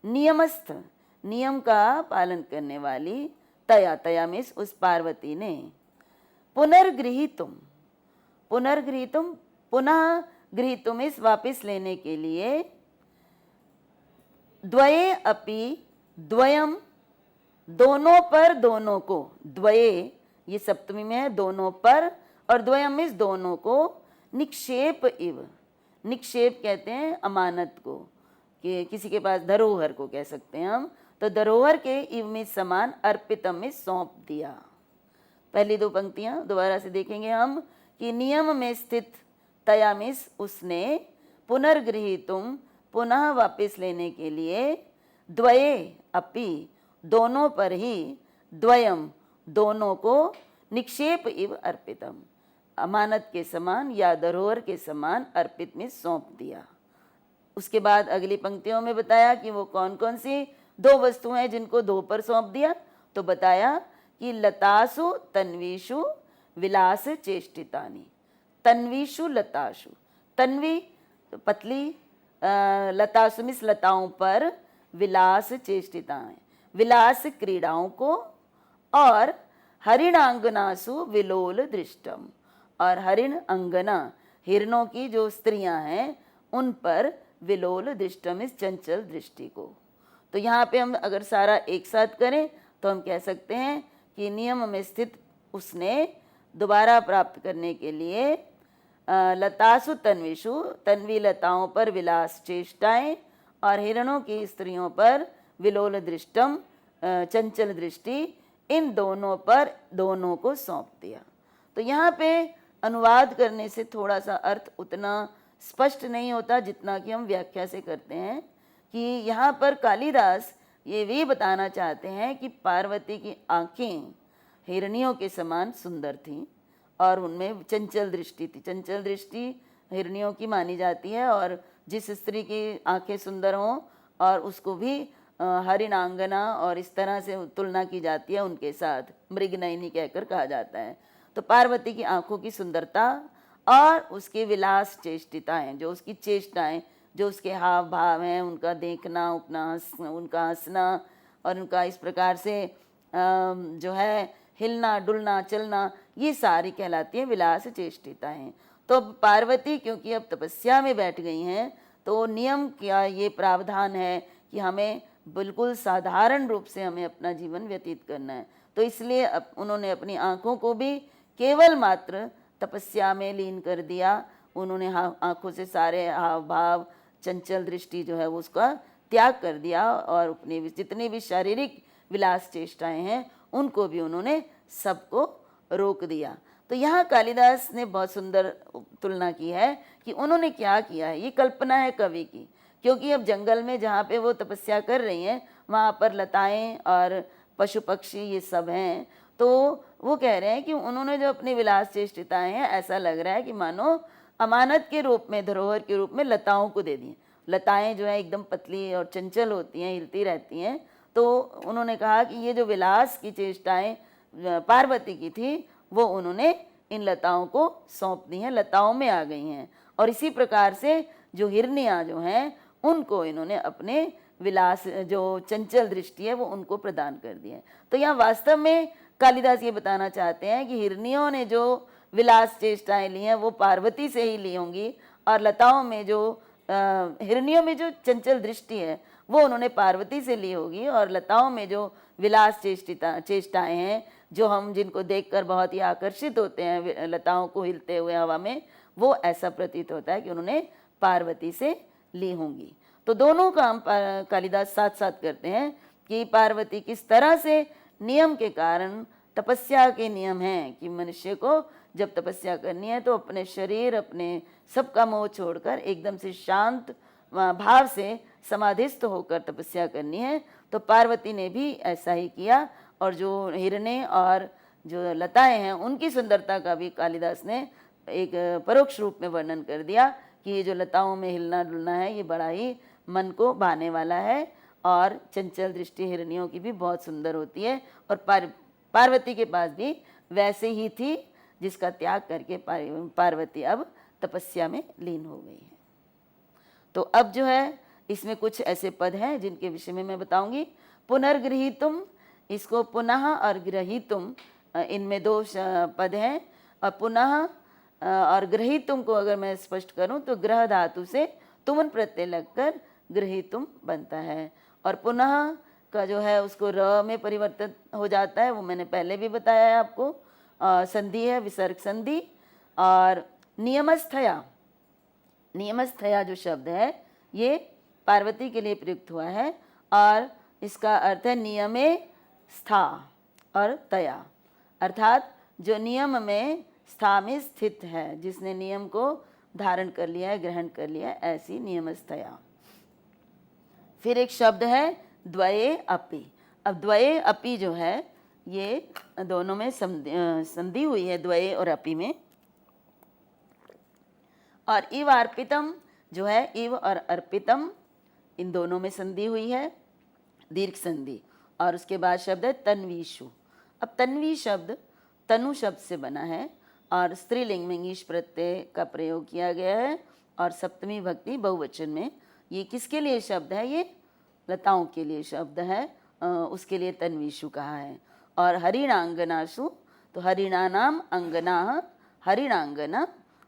नियमस्थ नियम का पालन करने वाली, तया तया में उस पार्वती ने, पुनर्गृहीतुम, पुनर्गृहीतुम पुनः गृहीतुम इस वापस लेने के लिए, द्वये अपि द्वयम दोनों पर दोनों को, द्वये ये सप्तमी में है दोनों पर, और द्वयम इस दोनों को, निक्षेप इव, निक्षेप कहते हैं अमानत को, कि किसी के पास धरोहर को कह सकते हैं हम, तो धरोहर के इव में समान अर्पितम में सौंप दिया। पहली दो पंक्तियां दोबारा से देखेंगे हम कि नियम में स्थित तया में उसने, पुनर्गृहीतुम पुनः वापस लेने के लिए, द्वये अपि दोनों पर ही, द्वयम दोनों को, निक्षेप इव अर्पितम अमानत के समान या धरोहर के समान अर्पित में सौंप दिया। उसके बाद अगली पंक्तियों में बताया कि वो कौन कौन सी दो वस्तुएं हैं जिनको दो पर सौंप दिया। तो बताया कि लतासु तन्वीषु विलास चेष्टितानि, तन्वीषु लतासु, तन्वी पतली, लतासु मिस लताओं पर, विलास चेष्टिताएं विलास क्रीड़ाओं को, और हरिणांगनासु विलोल दृष्टम, और हरिण अंगना हिरणों की जो स्त्रियां हैं उन पर विलोल दृष्टम इस चंचल दृष्टि को। तो यहाँ पे हम अगर सारा एक साथ करें तो हम कह सकते हैं कि नियम में स्थित उसने दोबारा प्राप्त करने के लिए लतासु तन्वीषु, तन्वी लताओं पर विलास चेष्टाएं, और हिरणों की स्त्रियों पर विलोल दृष्टम चंचल दृष्टि, इन दोनों पर दोनों को सौंप दिया। तो यहाँ पे अनुवाद करने से थोड़ा सा अर्थ उतना स्पष्ट नहीं होता जितना कि हम व्याख्या से करते हैं, कि यहाँ पर कालिदास ये भी बताना चाहते हैं कि पार्वती की आँखें हिरनियों के समान सुंदर थीं और उनमें चंचल दृष्टि थी। चंचल दृष्टि हिरनियों की मानी जाती है, और जिस स्त्री की आँखें सुंदर हों और उसको भी हरिणांगना और इस तरह से तुलना की जाती है उनके साथ, मृगनयनी कहकर कहा जाता है। तो पार्वती की आंखों की सुंदरता और उसके विलास चेष्टिताएं, जो उसकी चेष्टाएं, जो उसके हाव भाव हैं, उनका देखना उठना, उनका हंसना और उनका इस प्रकार से जो है हिलना डुलना चलना, ये सारी कहलाती हैं विलास चेष्टिताएं। तो पार्वती क्योंकि अब तपस्या में बैठ गई हैं, तो नियम का ये प्रावधान है कि हमें बिल्कुल साधारण रूप से हमें अपना जीवन व्यतीत करना है। तो इसलिए उन्होंने अपनी आँखों को भी केवल मात्र तपस्या में लीन कर दिया। उन्होंने आँखों से सारे हाव भाव चंचल दृष्टि जो है वो उसका त्याग कर दिया, और अपनी जितनी भी शारीरिक विलास चेष्टाएं हैं उनको भी उन्होंने सबको रोक दिया। तो यहाँ कालिदास ने बहुत सुंदर तुलना की है कि उन्होंने क्या किया है। ये कल्पना है कवि की, क्योंकि अब जंगल में जहाँ पे वो तपस्या कर रही हैं वहाँ पर लताएं और पशु पक्षी ये सब हैं। तो वो कह रहे हैं कि उन्होंने जो अपनी विलास चेष्टिताएं हैं, ऐसा लग रहा है कि मानो अमानत के रूप में, धरोहर के रूप में लताओं को दे दी। लताएं जो है एकदम पतली और चंचल होती हैं, हिलती रहती हैं। तो उन्होंने कहा कि ये जो विलास की चेष्टाएं पार्वती की थी वो उन्होंने इन लताओं को सौंप दी हैं, लताओं में आ गई हैं। और इसी प्रकार से जो हिरनियाँ जो हैं उनको इन्होंने अपने विलास जो चंचल दृष्टि है वो उनको प्रदान कर दी है। तो यहाँ वास्तव में कालिदास ये बताना चाहते हैं कि हिरनियों ने जो विलास चेष्टाएं ली हैं वो पार्वती से ही ली होंगी, और लताओं में जो हिरनियों में जो चंचल दृष्टि है वो उन्होंने पार्वती से ली होगी, और लताओं में जो विलास चेष्टाएं हैं जो हम जिनको देखकर बहुत ही आकर्षित होते हैं लताओं को हिलते हुए हवा में, वो ऐसा प्रतीत होता है कि उन्होंने पार्वती से ली होंगी। तो दोनों काम कालिदास साथ साथ करते हैं कि पार्वती किस तरह से नियम के कारण, तपस्या के नियम हैं कि मनुष्य को जब तपस्या करनी है तो अपने शरीर अपने सबका मोह छोड़कर एकदम से शांत भाव से समाधिस्थ होकर तपस्या करनी है। तो पार्वती ने भी ऐसा ही किया और जो हिरने और जो लताएं हैं उनकी सुंदरता का भी कालिदास ने एक परोक्ष रूप में वर्णन कर दिया कि ये जो लताओं में हिलना डुलना है ये बड़ा ही मन को भाने वाला है, और चंचल दृष्टि हिरनियों की भी बहुत सुंदर होती है। और पार्वती के पास भी वैसे ही थी, जिसका त्याग करके पार्वती अब तपस्या में लीन हो गई है। तो अब जो है इसमें कुछ ऐसे पद हैं जिनके विषय में मैं बताऊंगी। पुनर्गृहीतुम, इसको पुनः और गृहीतुम, इनमें दो पद हैं। और पुनः और गृहीतुम को अगर मैं स्पष्ट करूं तो ग्रह धातु से तुमन प्रत्यय लगकर गृहीतुम बनता है। और पुनः का जो है उसको र में परिवर्तित हो जाता है, वो मैंने पहले भी बताया है आपको। संधि है विसर्ग संधि। और नियमस्थया, नियमस्थया जो शब्द है ये पार्वती के लिए प्रयुक्त हुआ है, और इसका अर्थ है नियमे स्था और तया, अर्थात जो नियम में स्था में स्थित है, जिसने नियम को धारण कर लिया है, ग्रहण कर लिया है, ऐसी नियमस्थया। फिर एक शब्द है द्वये अपि। अब द्वये अपि जो है ये दोनों में संधि हुई है, द्वये और अपि में। और इव अर्पितम जो है, इव और अर्पितम इन दोनों में संधि हुई है, दीर्घ संधि। और उसके बाद शब्द है तन्वीषु। अब तन्वी शब्द तनु शब्द से बना है और स्त्रीलिंग में ईश प्रत्यय का प्रयोग किया गया है, और सप्तमी भक्ति बहुवचन में। ये किसके लिए शब्द है? ये लताओं के लिए शब्द है, उसके लिए तन्वीषु कहा है। और हरिणांगनासु, तो हरिणानाम अंगना, हरिणांगना,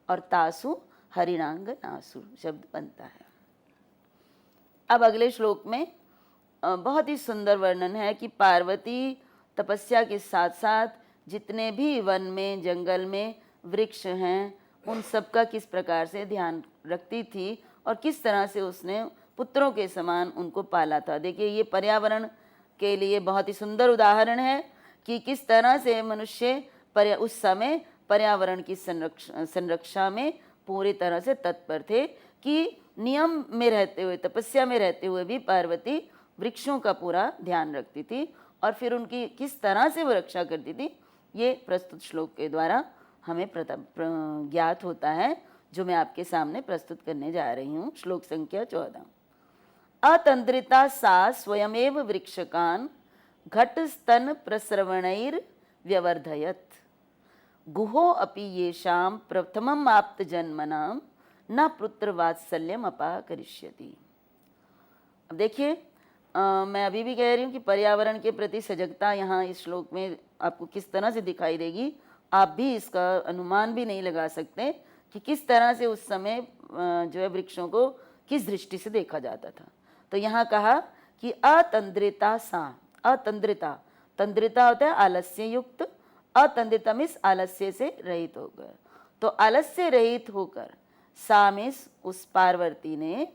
और तासु हरिणांगनासु शब्द बनता है। अब अगले श्लोक में बहुत ही सुंदर वर्णन है कि पार्वती तपस्या के साथ साथ जितने भी वन में जंगल में वृक्ष हैं उन सब का किस प्रकार से ध्यान रखती थी और किस तरह से उसने पुत्रों के समान उनको पाला था। देखिए ये पर्यावरण के लिए बहुत ही सुंदर उदाहरण है कि किस तरह से मनुष्य उस समय पर्यावरण की संरक्षा में पूरी तरह से तत्पर थे, कि नियम में रहते हुए, तपस्या में रहते हुए भी पार्वती वृक्षों का पूरा ध्यान रखती थी और फिर उनकी किस तरह से वो रक्षा करती थी, ये प्रस्तुत श्लोक के द्वारा हमें ज्ञात होता है, जो मैं आपके सामने प्रस्तुत करने जा रही हूँ। श्लोक संख्या 14। अतंद्रिता सा स्वयमेव वृक्षकान घट स्तन प्रस्रवणैर व्यवर्धयत गुहो अपि येषाम प्रथमम आप्त जन्मनाम न पुत्र वात्सल्यम अपाकरिष्यति। अब देखिए मैं अभी भी कह रही हूँ कि पर्यावरण के प्रति सजगता यहाँ इस श्लोक में आपको किस तरह से दिखाई देगी। आप भी इसका अनुमान भी नहीं लगा सकते कि किस तरह से उस समय जो है वृक्षों को किस दृष्टि से देखा जाता था। तो यहाँ कहा कि अतंद्रिता सा, अतंद्रिता, तंद्रिता होता है आलस्य युक्त, अतंद्रिता मीन्स आलस्य से रहित होकर। तो आलस्य रहित होकर सा मीन्स उस पार्वती ने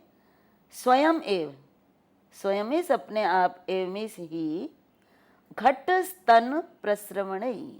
स्वयं एव, स्वयं मीन्स अपने आप, एव मीन्स ही, घट स्तन प्रस्रवणई,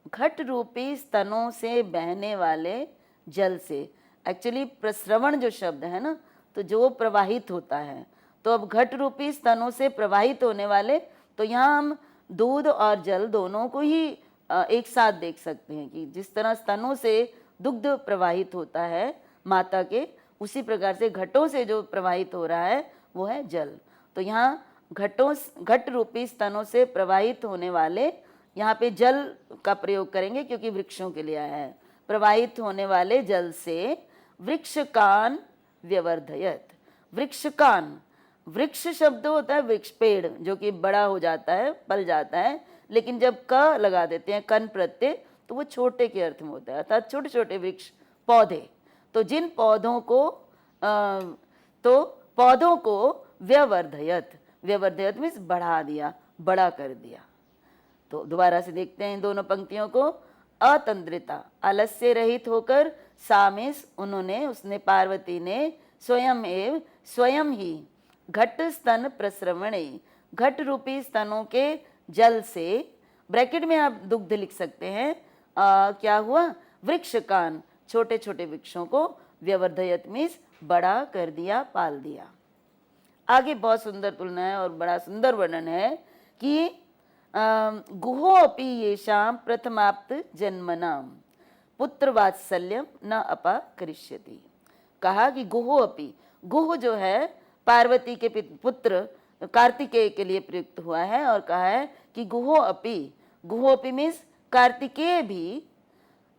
घट रूपी स्तनों से बहने वाले जल से। एक्चुअली प्रस्रवण जो शब्द है ना, तो जो प्रवाहित होता है, तो अब घट रूपी स्तनों से प्रवाहित होने वाले, तो यहाँ हम दूध और जल दोनों को ही एक साथ देख सकते हैं कि जिस तरह स्तनों से दुग्ध प्रवाहित होता है माता के, उसी प्रकार से घटों से जो प्रवाहित हो रहा है वो है जल। तो यहाँ घट रूपी स्तनों से प्रवाहित होने वाले, यहाँ पे जल का प्रयोग करेंगे क्योंकि वृक्षों के लिए आया है। प्रवाहित होने वाले जल से वृक्षकान व्यवर्धयत। वृक्षकान, वृक्ष शब्द होता है वृक्ष, पेड़ जो कि बड़ा हो जाता है, पल जाता है, लेकिन जब क लगा देते हैं कन प्रत्यय तो वो छोटे के अर्थ में होता है, अर्थात छोटे छोटे वृक्ष, पौधे। तो जिन पौधों को व्यवर्धयत, व्यवर्धयत मीन्स बढ़ा दिया, बड़ा कर दिया। तो दोबारा से देखते हैं इन दोनों पंक्तियों को। अतंद्रिता, आलस्य रहित होकर, सा मीन्स उन्होंने, उसने, पार्वती ने, स्वयं एव, स्वयं ही, घट स्तन प्रस्रवणे, घट रूपी स्तनों के जल से, ब्रैकेट में आप दुग्ध लिख सकते हैं, क्या हुआ, वृक्षकान, छोटे छोटे वृक्षों को, व्यवर्धयत मीन्स बड़ा कर दिया, पाल दिया। आगे बहुत सुंदर तुलना है और बड़ा सुंदर वर्णन है कि गुहो अपि येषां प्रथमाप्त जन्मनां पुत्र वात्सल्यम न अपाकरिष्यति। कहा कि गुहो अपि, गुह जो है पार्वती के पुत्र कार्तिकेय के लिए प्रयुक्त हुआ है, और कहा है कि गुहो अपि मीन्स कार्तिकेय भी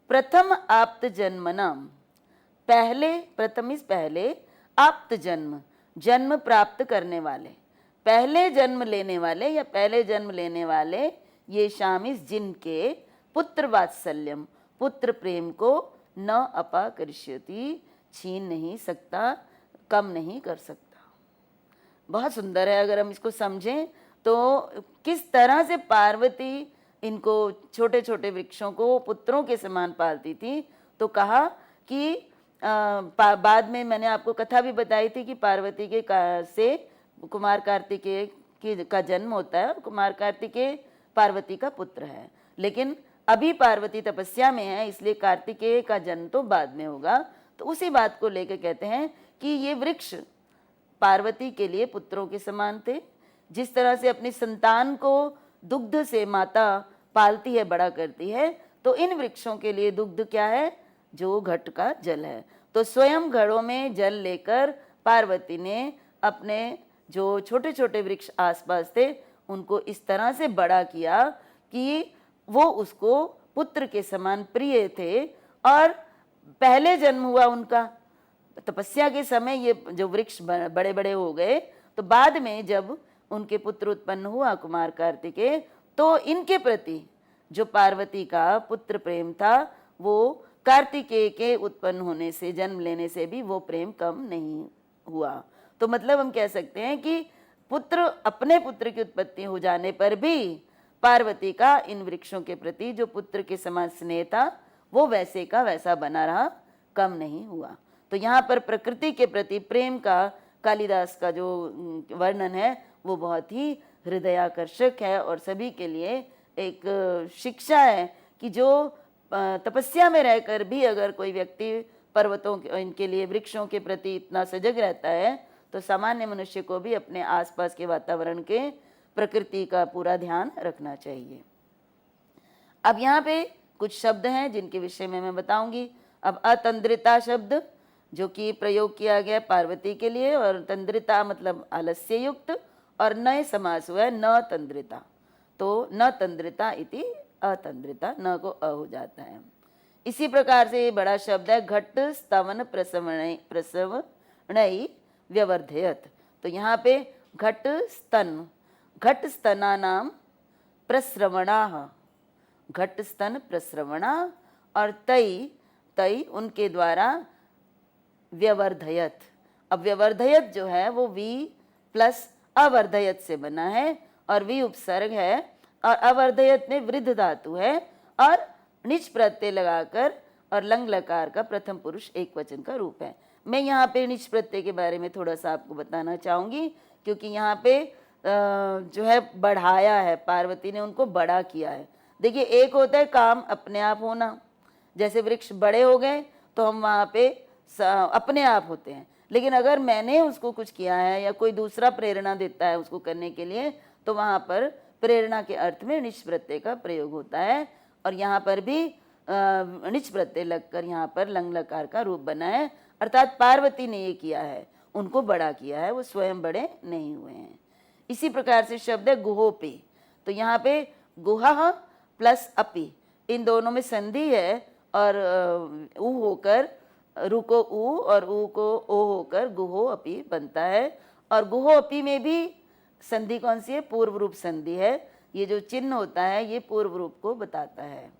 प्रथम आप्त जन्मनाम, पहले, प्रथम इस पहले, आप्त जन्म, जन्म प्राप्त करने वाले, पहले जन्म लेने वाले या पहले जन्म लेने वाले, ये शामिस जिनके पुत्र वात्सल्यम, पुत्र प्रेम को न अपाकरिष्यति, छीन नहीं सकता, कम नहीं कर सकता। बहुत सुंदर है। अगर हम इसको समझें तो किस तरह से पार्वती इनको छोटे छोटे वृक्षों को पुत्रों के समान पालती थी। तो कहा कि बाद में मैंने आपको कथा भी बताई थी कि पार्वती के से कुमार कार्तिकेय का जन्म होता है, और कुमार कार्तिकेय पार्वती का पुत्र है। लेकिन अभी पार्वती तपस्या में है, इसलिए कार्तिकेय का जन्म तो बाद में होगा। तो उसी बात को लेकर कहते हैं कि ये वृक्ष पार्वती के लिए पुत्रों के समान थे। जिस तरह से अपनी संतान को दुग्ध से माता पालती है, बड़ा करती है, तो इन वृक्षों के लिए दुग्ध क्या है? जो घट का जल है। तो स्वयं घड़ों में जल लेकर पार्वती ने अपने जो छोटे छोटे वृक्ष आसपास थे उनको इस तरह से बड़ा किया कि वो उसको पुत्र के समान प्रिय थे। और पहले जन्म हुआ उनका तपस्या के समय, ये जो वृक्ष बड़े बड़े हो गए, तो बाद में जब उनके पुत्र उत्पन्न हुआ कुमार कार्तिकेय, तो इनके प्रति जो पार्वती का पुत्र प्रेम था वो कार्तिकेय के उत्पन्न होने से, जन्म लेने से भी वो प्रेम कम नहीं हुआ। तो मतलब हम कह सकते हैं कि अपने पुत्र की उत्पत्ति हो जाने पर भी पार्वती का इन वृक्षों के प्रति जो पुत्र के समान स्नेह था वो वैसे का वैसा बना रहा, कम नहीं हुआ। तो यहाँ पर प्रकृति के प्रति प्रेम का कालिदास का जो वर्णन है वो बहुत ही हृदयाकर्षक है, और सभी के लिए एक शिक्षा है कि जो तपस्या में रहकर भी अगर कोई व्यक्ति पर्वतों इनके लिए वृक्षों के प्रति इतना सजग रहता है, तो सामान्य मनुष्य को भी अपने आसपास के वातावरण के, प्रकृति का पूरा ध्यान रखना चाहिए। अब यहाँ पे कुछ शब्द हैं जिनके विषय में मैं बताऊंगी। अब अतंद्रिता शब्द जो कि प्रयोग किया गया पार्वती के लिए, और तंद्रिता मतलब आलस्य युक्त, और नए समास हुआ है न तंद्रिता। तो न तंद्रिता इति अतंद्रिता, न को अ हो जाता है। इसी प्रकार से ये बड़ा शब्द है घट स्तवन प्रसवणई व्यवर्धयत। तो यहाँ पे घट स्तन, घट स्तना नाम प्रस्रवणा, घट स्तन प्रस्रवणा, और तई उनके द्वारा व्यवर्धयत। अब व्यवर्धयत जो है वो वी प्लस अवर्धयत से बना है, और वी उपसर्ग है, और अवर्धयत में वृद्ध धातु है, और निच प्रत्यय लगाकर, और लंग लकार का प्रथम पुरुष एक वचन का रूप है। मैं यहाँ पे निच प्रत्यय के बारे में थोड़ा सा आपको बताना चाहूँगी, क्योंकि यहाँ पे जो है बढ़ाया है, पार्वती ने उनको बड़ा किया है। देखिए, एक होता है काम अपने आप होना, जैसे वृक्ष बड़े हो गए तो हम वहाँ पे अपने आप होते हैं, लेकिन अगर मैंने उसको कुछ किया है या कोई दूसरा प्रेरणा देता है उसको करने के लिए, तो वहाँ पर प्रेरणा के अर्थ में निच प्रत्यय का प्रयोग होता है। और यहाँ पर भी निच प्रत्यय लगकर यहाँ पर लंग लकार का रूप बना है, अर्थात पार्वती ने ये किया है, उनको बड़ा किया है, वो स्वयं बड़े नहीं हुए हैं। इसी प्रकार से शब्द है गुहोपि। तो यहाँ पे गुहा प्लस अपि, इन दोनों में संधि है, और ऊ होकर रु को ऊ और ऊ को ओ होकर गुहो अपि बनता है। और गुहो अपि में भी संधि कौन सी है? पूर्व रूप संधि है। ये जो चिन्ह होता है ये पूर्व रूप को बताता है।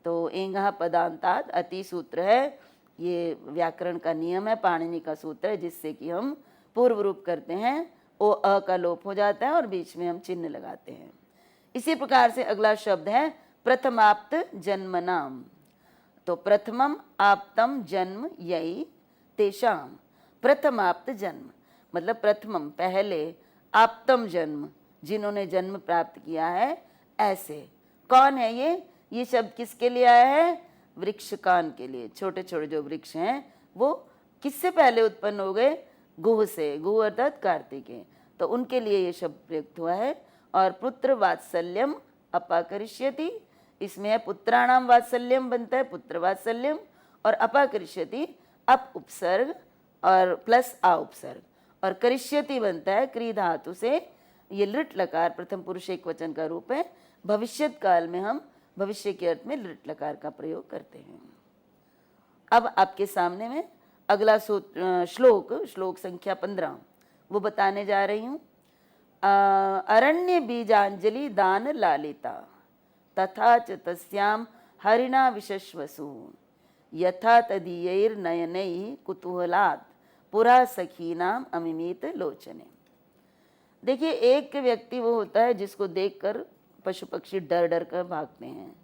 तो एंगा पदांताद अति सूत्र है, ये व्याकरण का नियम है, पाणिनि का सूत्र है, जिससे कि हम पूर्व रूप करते हैं, ओ अ का लोप हो जाता है और बीच में हम चिन्ह लगाते हैं। इसी प्रकार से अगला शब्द है प्रथमाप्त जन्मनाम। तो प्रथमम आप्तम जन्म यही तेषाम, प्रथमाप्त जन्म मतलब प्रथमम पहले, आप्तम जन्म जिन्होंने जन्म प्राप्त किया है, ऐसे। कौन है ये शब्द किसके लिए आया है? वृक्षकान के लिए। छोटे छोटे जो वृक्ष हैं वो किससे पहले उत्पन्न हो गए? गुह से। गुह अर्थात कार्तिकेय, तो उनके लिए ये शब्द प्रयुक्त हुआ है। और पुत्र वात्सल्यम अपाकरिष्यति, इसमें है पुत्राणाम वात्सल्यम बनता है पुत्र वात्सल्यम, और अपाकरिष्यति अप उपसर्ग और प्लस आ उपसर्ग, और करिष्यति बनता है क्री धातु से, ये लृट लकार प्रथम पुरुष एक वचन का रूप है। भविष्यत काल में हम भविष्य के अर्थ में लृट लकार का प्रयोग करते हैं। अब आपके सामने में अगला श्लोक संख्या 15 वो बताने जा रही हूँ। अरण्य बीजांजलि दान लालिता तथा च तस्याम हरिणा विशश्वसु यथा तदीयैर्नयनैः कुतूहलात् पुरा सखीनाम अमिमीत लोचने। देखिए, एक व्यक्ति वो होता है जिसको देखकर पशु पक्षी डर डर कर भागते हैं,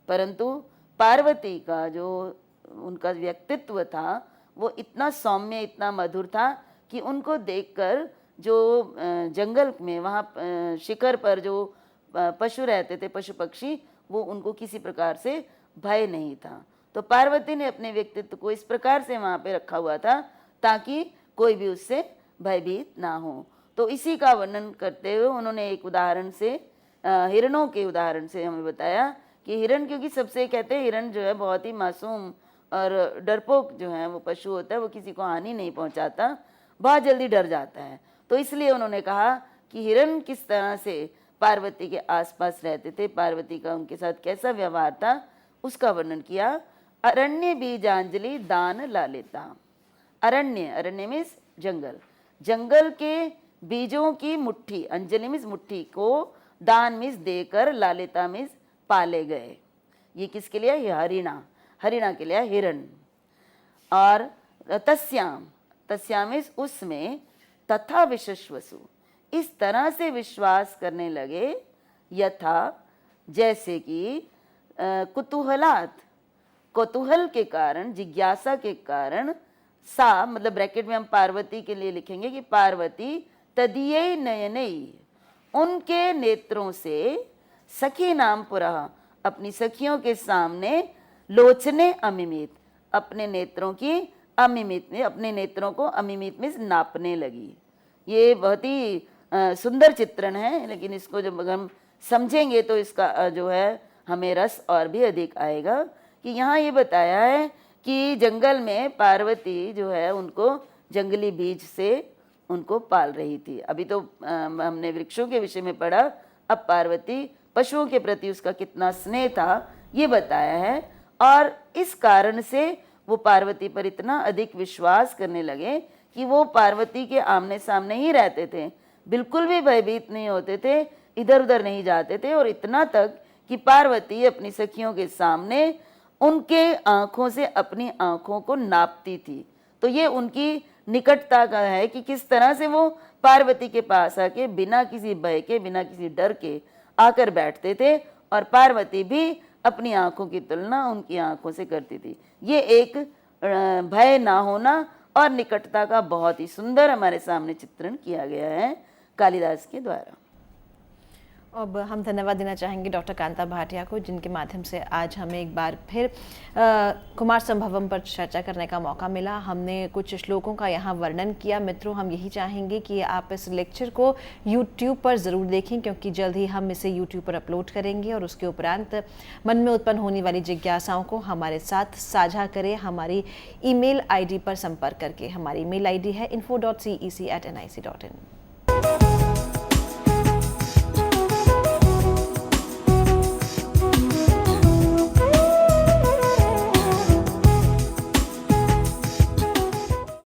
परंतु पार्वती का जो उनका व्यक्तित्व था वो इतना सौम्य, इतना मधुर था कि उनको देखकर जो जंगल में वहाँ शिखर पर जो पशु रहते थे, पशु पक्षी, वो उनको किसी प्रकार से भय नहीं था। तो पार्वती ने अपने व्यक्तित्व को इस प्रकार से वहाँ पे रखा हुआ था ताकि कोई भी उससे भयभीत ना हो। तो इसी का वर्णन करते हुए उन्होंने एक उदाहरण से, हिरणों के उदाहरण से हमें बताया कि हिरण, क्योंकि सबसे कहते हैं हिरण जो है बहुत ही मासूम और डरपोक जो है वो पशु होता है, वो किसी को हानि नहीं पहुंचाता, बहुत जल्दी डर जाता है। तो इसलिए उन्होंने कहा कि हिरण किस तरह से पार्वती के आसपास रहते थे, पार्वती का उनके साथ कैसा व्यवहार था, उसका वर्णन किया। अरण्य बीजांजलि दान लालिता। अरण्य, अरण्य मीन्स जंगल, जंगल के बीजों की मुट्ठी, अंजलि मीन्स मुट्ठी को, दान मीन्स देकर, लालिता मीन्स पाले गए। ये किसके लिए? ये हरिणा, हरिणा के लिए हिरण। और तस्याम, तस्याम मीन्स उसमें, तथा विशश्वसु इस तरह से विश्वास करने लगे, यथा जैसे कि, कुतूहलात कौतूहल के कारण, जिज्ञासा के कारण, सा मतलब ब्रैकेट में हम पार्वती के लिए लिखेंगे कि पार्वती तदीय नयनई उनके नेत्रों से, सखी नाम पुरः अपनी सखियों के सामने, लोचने अमिमित अपने नेत्रों की, अमिमित में अपने नेत्रों को, अमिमित में नापने लगी। ये बहुत ही सुंदर चित्रण है, लेकिन इसको जब हम समझेंगे तो इसका जो है हमें रस और भी अधिक आएगा। कि यहाँ ये बताया है कि जंगल में पार्वती जो है उनको जंगली बीज से उनको पाल रही थी। अभी तो हमने वृक्षों के विषय में पढ़ा, अब पार्वती पशुओं के प्रति उसका कितना स्नेह था ये बताया है। और इस कारण से वो पार्वती पर इतना अधिक विश्वास करने लगे कि वो पार्वती के आमने सामने ही रहते थे, बिल्कुल भी भयभीत नहीं होते थे, इधर उधर नहीं जाते थे। और इतना तक कि पार्वती अपनी सखियों के सामने उनके आँखों से अपनी आँखों को नापती थी। तो ये उनकी निकटता का है कि किस तरह से वो पार्वती के पास आके बिना किसी भय के, बिना किसी डर के आकर बैठते थे, और पार्वती भी अपनी आँखों की तुलना उनकी आँखों से करती थी। ये एक भय ना होना और निकटता का बहुत ही सुंदर हमारे सामने चित्रण किया गया है कालिदास के द्वारा। अब हम धन्यवाद देना चाहेंगे डॉक्टर कांता भाटिया को, जिनके माध्यम से आज हमें एक बार फिर कुमार संभवम पर चर्चा करने का मौका मिला। हमने कुछ श्लोकों का यहाँ वर्णन किया। मित्रों, हम यही चाहेंगे कि आप इस लेक्चर को YouTube पर ज़रूर देखें, क्योंकि जल्द ही हम इसे YouTube पर अपलोड करेंगे, और उसके उपरांत मन में उत्पन्न होने वाली जिज्ञासाओं को हमारे साथ साझा करें हमारी ईमेल ID पर संपर्क करके। हमारी ईमेल ID है info.cec@nic.in।